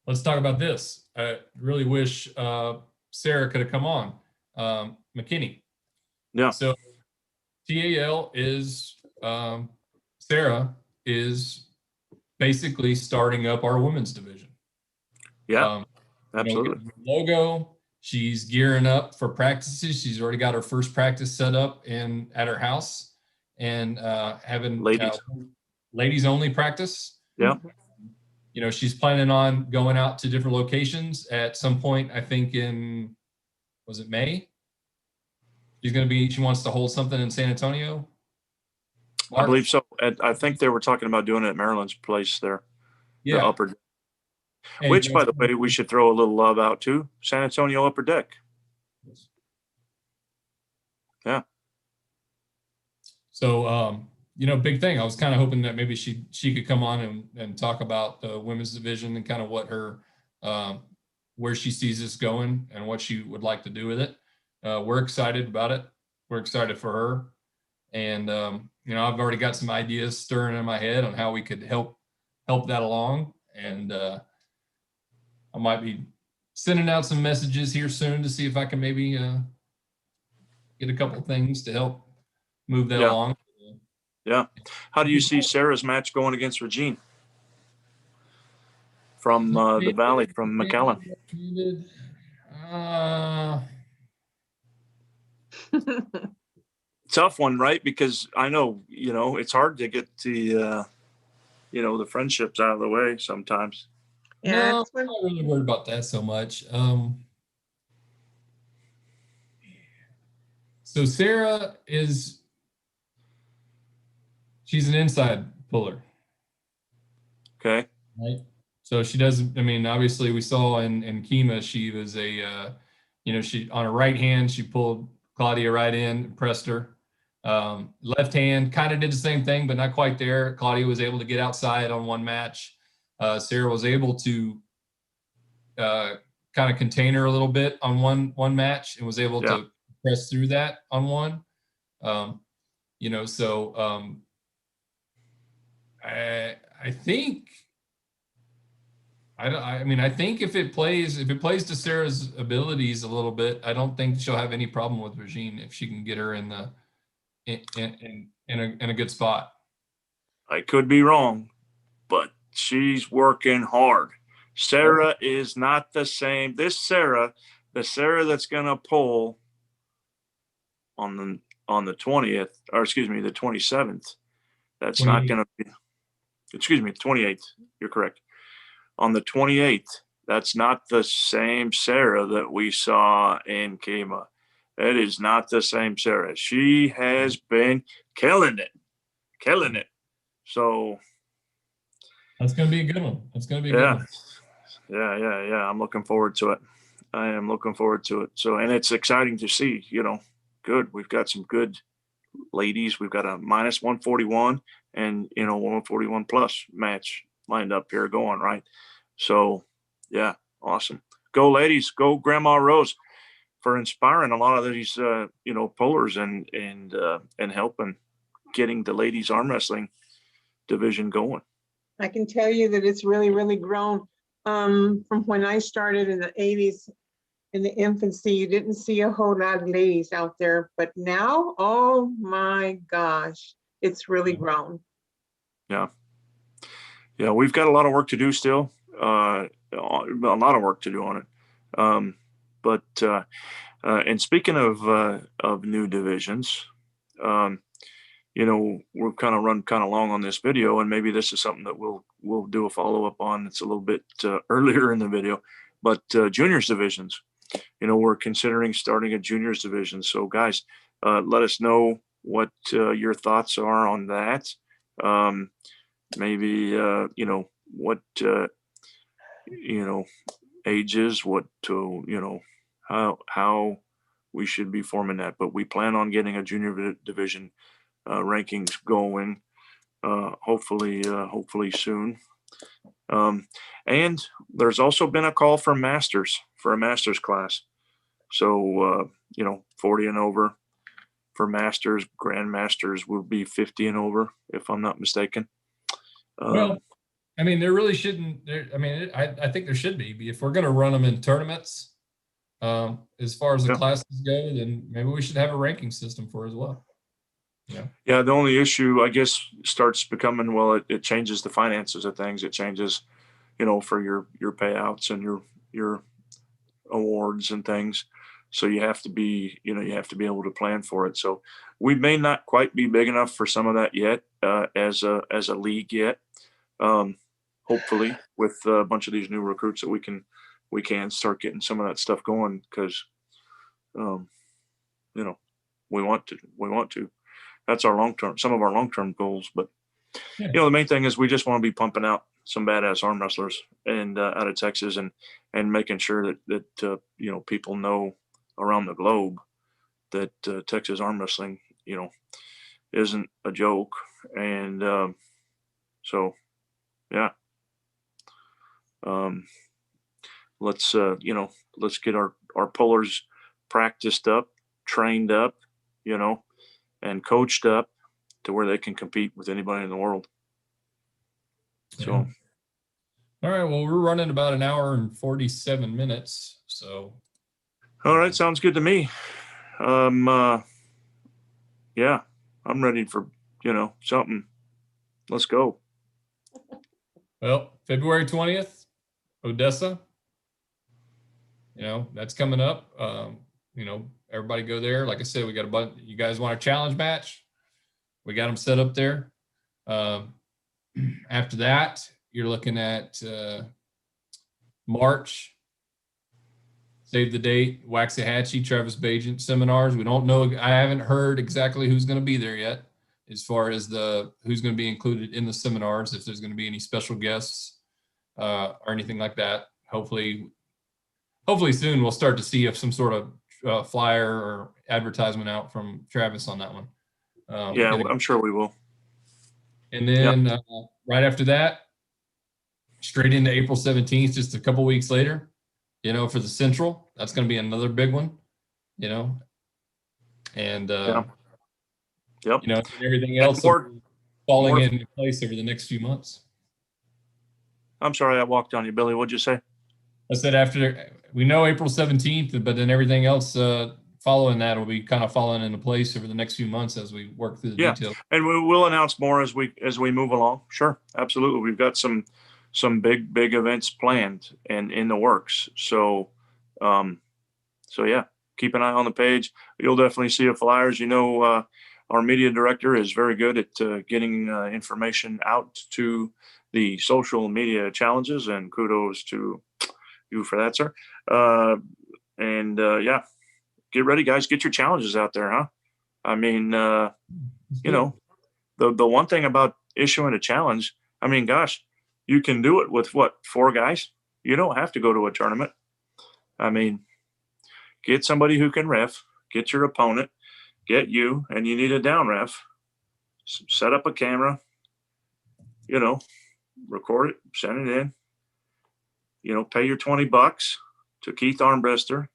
let's talk about this. I really wish Sarah could have come on, McKinney. Yeah. So TAL is Sarah is basically starting up our women's division. Yeah, absolutely. Logo. She's gearing up for practices. She's already got her first practice set up at her house, and having ladies only practice. Yeah. She's planning on going out to different locations at some point. I think was it May? She wants to hold something in San Antonio. March? I believe so. I think they were talking about doing it at Marilyn's place there. Yeah. The upper. Which, by the way, we should throw a little love out to San Antonio Upper Deck. Yeah. So, big thing. I was kind of hoping that maybe she could come on and talk about the women's division and kind of what her, where she sees this going and what she would like to do with it. We're excited about it. We're excited for her. And, I've already got some ideas stirring in my head on how we could help that along. And I might be sending out some messages here soon to see if I can maybe get a couple of things to help move that along. Yeah. How do you see Sarah's match going against Regine from the Valley, from McAllen? Tough one, right? Because I know, it's hard to get the friendships out of the way sometimes. Yeah, no, I'm not really worried about that so much. So Sarah she's an inside puller. Okay. Right. So she doesn't, obviously we saw in Kima, she was she on her right hand, she pulled Claudia right in, pressed her. Left hand kind of did the same thing, but not quite there. Claudia was able to get outside on one match. Sarah was able to kind of contain her a little bit on one match and was able to press through that on one. I think I think if it plays to Sarah's abilities a little bit, I don't think she'll have any problem with Regine if she can get her in a good spot. I could be wrong, but she's working hard. Sarah is not the same. This Sarah, the Sarah that's gonna pull on the 20th, or excuse me, the 27th. That's 28th. Not gonna be. Excuse me, 28th. You're correct. On the 28th, that's not the same Sarah that we saw in Kima. That is not the same Sarah. She has been killing it. So that's going to be a good one. That's going to be a good one. Yeah. I'm looking forward to it. I am looking forward to it. So, and it's exciting to see, good. We've got some good ladies. We've got a minus 141 and, 141 plus match lined up here going, right? So yeah, awesome. Go ladies, go Grandma Rose for inspiring a lot of these, pullers and helping getting the ladies arm wrestling division going. I can tell you that it's really, really grown. From when I started in the 80s, in the infancy, you didn't see a whole lot of ladies out there, but now, oh my gosh, it's really grown. Yeah. Yeah, we've got a lot of work to do still. A lot of work to do on it. And speaking of new divisions, we've kind of run kind of long on this video, and maybe this is something that we'll do a follow up on. It's a little bit earlier in the video, but juniors divisions. We're considering starting a juniors division. So guys, let us know what your thoughts are on that. Maybe what ages, how we should be forming that. But we plan on getting a junior division rankings going, hopefully soon. And there's also been a call for a master's class. So 40 and over for masters. Grandmasters will be 50 and over, if I'm not mistaken. Well, I mean, there really shouldn't. I think there should be. If we're going to run them in tournaments, as far as the classes go, then maybe we should have a ranking system for it as well. Yeah. The only issue, I guess, starts becoming, well, it changes the finances of things. It changes, for your payouts and your awards and things. So you have to be able to plan for it. So we may not quite be big enough for some of that yet, as a league yet. Hopefully with a bunch of these new recruits that we can start getting some of that stuff going, because we want to. That's some of our long-term goals. But the main thing is we just want to be pumping out some badass arm wrestlers and out of Texas, and making sure that people know around the globe that Texas arm wrestling isn't a joke. And so yeah, let's get our pullers practiced up, trained up, and coached up to where they can compete with anybody in the world. So all right, well, we're running about an hour and 47 minutes. So all right, sounds good to me. Yeah, I'm ready for something. Let's go. Well, February 20th, Odessa. That's coming up. Everybody go there. Like I said, we got a bunch. You guys want a challenge match? We got them set up there. After that, you're looking at March. Save the date. Waxahachie, Travis Bagent seminars. We don't know. I haven't heard exactly who's going to be there yet, as far as who's going to be included in the seminars, if there's going to be any special guests or anything like that. Hopefully soon we'll start to see if some sort of flyer or advertisement out from Travis on that one. I'm sure we will. And then right after that, straight into April 17th, just a couple weeks later, for the Central. That's going to be another big one, and everything else falling into place over the next few months. I'm sorry I walked on you, Billy. What'd you say? I said after we know April 17th, but then everything else following that will be kind of falling into place over the next few months as we work through the details. And we will announce more as we move along. Sure, absolutely. We've got some big events planned and in the works. So yeah, keep an eye on the page. You'll definitely see the flyers. Our media director is very good at getting information out to the social media challenges, and kudos to you for that, sir. Get ready, guys. Get your challenges out there, huh? I mean, the one thing about issuing a challenge, I mean, gosh, you can do it with 4 guys. You don't have to go to a tournament. I mean, get somebody who can ref, get your opponent, get you, and you need a down ref. Set up a camera, record it, send it in. pay your $20 to Keith Armbruster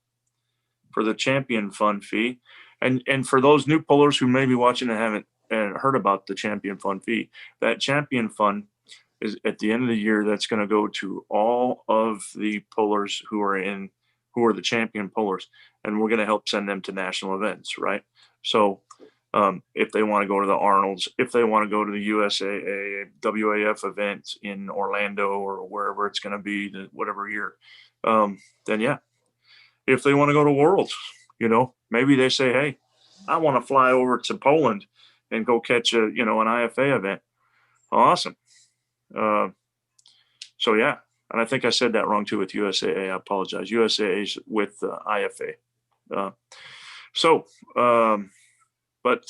for the champion fund fee. And for those new pullers who may be watching and haven't heard about the champion fund fee, that champion fund is at the end of the year, that's going to go to all of the pullers who are the champion pullers. And we're going to help send them to national events, right? So if they want to go to the Arnold's, if they want to go to the USAA, WAF event in Orlando or wherever it's going to be, whatever year, then yeah. If they want to go to Worlds, maybe they say, hey, I want to fly over to Poland and go catch an IFA event. Awesome. So yeah, and I think I said that wrong too with USAA. I apologize. USAA is with IFA. But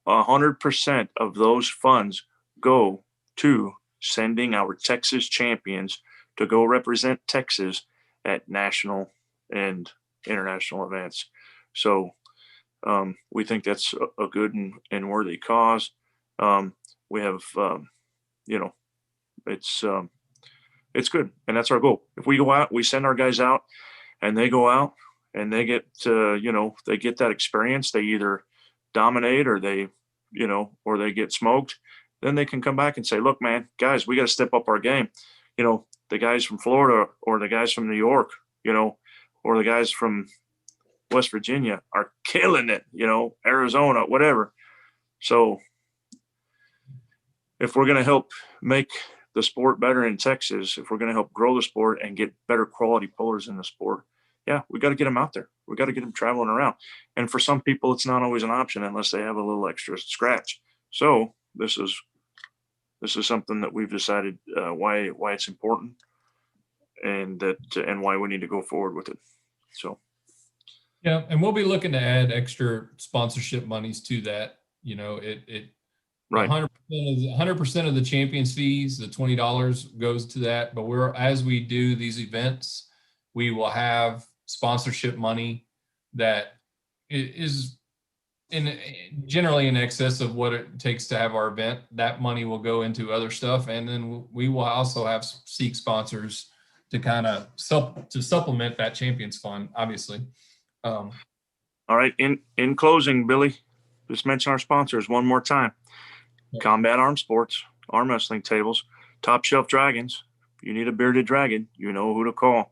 100% of those funds go to sending our Texas champions to go represent Texas at national and international events. So we think that's a good and worthy cause. We have, it's good. And that's our goal. If we go out, we send our guys out and they go out and they get, they get that experience. They either dominate or they get smoked. Then they can come back and say, look, man, guys, we got to step up our game. The guys from Florida or the guys from New York, or the guys from West Virginia are killing it, Arizona, whatever. So if we're going to help make the sport better in Texas, if we're going to help grow the sport and get better quality pullers in the sport, yeah, we got to get them out there. We got to get them traveling around. And for some people, it's not always an option unless they have a little extra scratch. So this is something that we've decided why it's important and why we need to go forward with it. So. Yeah. And we'll be looking to add extra sponsorship monies to that. Right. 100% of the champions fees, the $20 goes to that. But as we do these events, we will have sponsorship money that is generally in excess of what it takes to have our event. That money will go into other stuff. And then we will also have seek sponsors to kind of supplement that champions fund, obviously. All right. In closing, Billy, just mention our sponsors one more time. Yeah. Combat Arms Sports, Arm Wrestling Tables, Top Shelf Dragons. If you need a bearded dragon, you know who to call.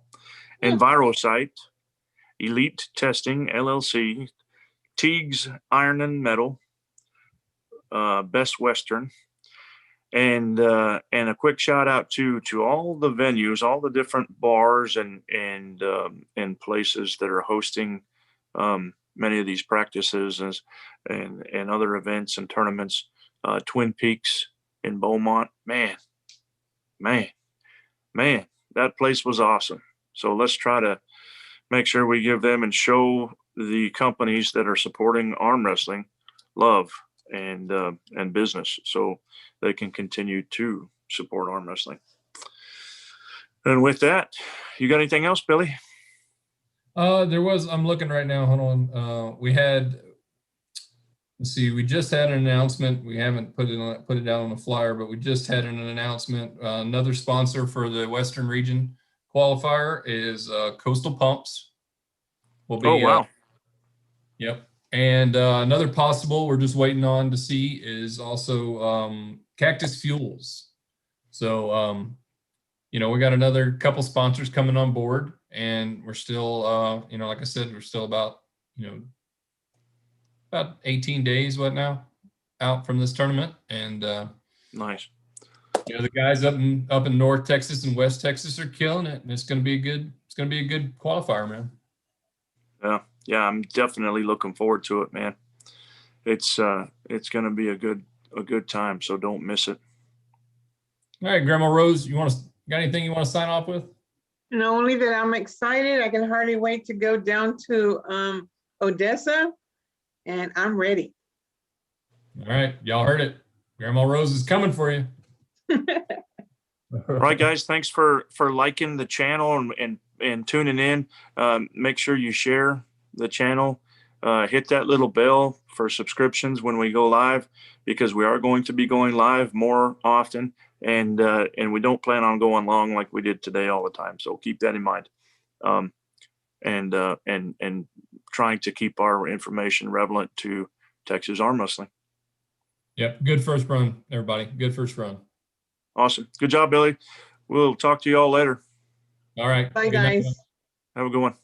Yeah. EnviroSite, Elite Testing, LLC, Teague's Iron and Metal, Best Western, and a quick shout out to all the venues, all the different bars and places that are hosting many of these practices and other events and tournaments. Twin Peaks in Beaumont, man, that place was awesome. So let's try to make sure we give them and show the companies that are supporting arm wrestling love and business, so they can continue to support arm wrestling. And with that, you got anything else, Billy? I'm looking right now. Hold on. Let's see. We just had an announcement. We haven't put it down on the flyer, but we just had an announcement. Another sponsor for the Western Region qualifier is Coastal Pumps. Will be. Oh wow. Yep. And another possible we're just waiting on to see is also Cactus Fuels. So we got another couple sponsors coming on board, and we're still like I said, we're still about 18 days out from this tournament. And nice. The guys up in North Texas and West Texas are killing it, and it's gonna be a good qualifier, man. Yeah, I'm definitely looking forward to it, man. It's gonna be a good time, so don't miss it. All right, Grandma Rose, got anything you want to sign off with? Only that I'm excited. I can hardly wait to go down to Odessa, and I'm ready. All right, y'all heard it. Grandma Rose is coming for you. All right, guys, thanks for liking the channel and tuning in. Make sure you share the channel. Hit that little bell for subscriptions when we go live, because we are going to be going live more often. and we don't plan on going long like we did today all the time. So keep that in mind. And trying to keep our information relevant to Texas arm wrestling. Yep. Good first run, everybody. Good first run. Awesome. Good job, Billy. We'll talk to you all later. All right. Bye, Good night. guys. Have a good one.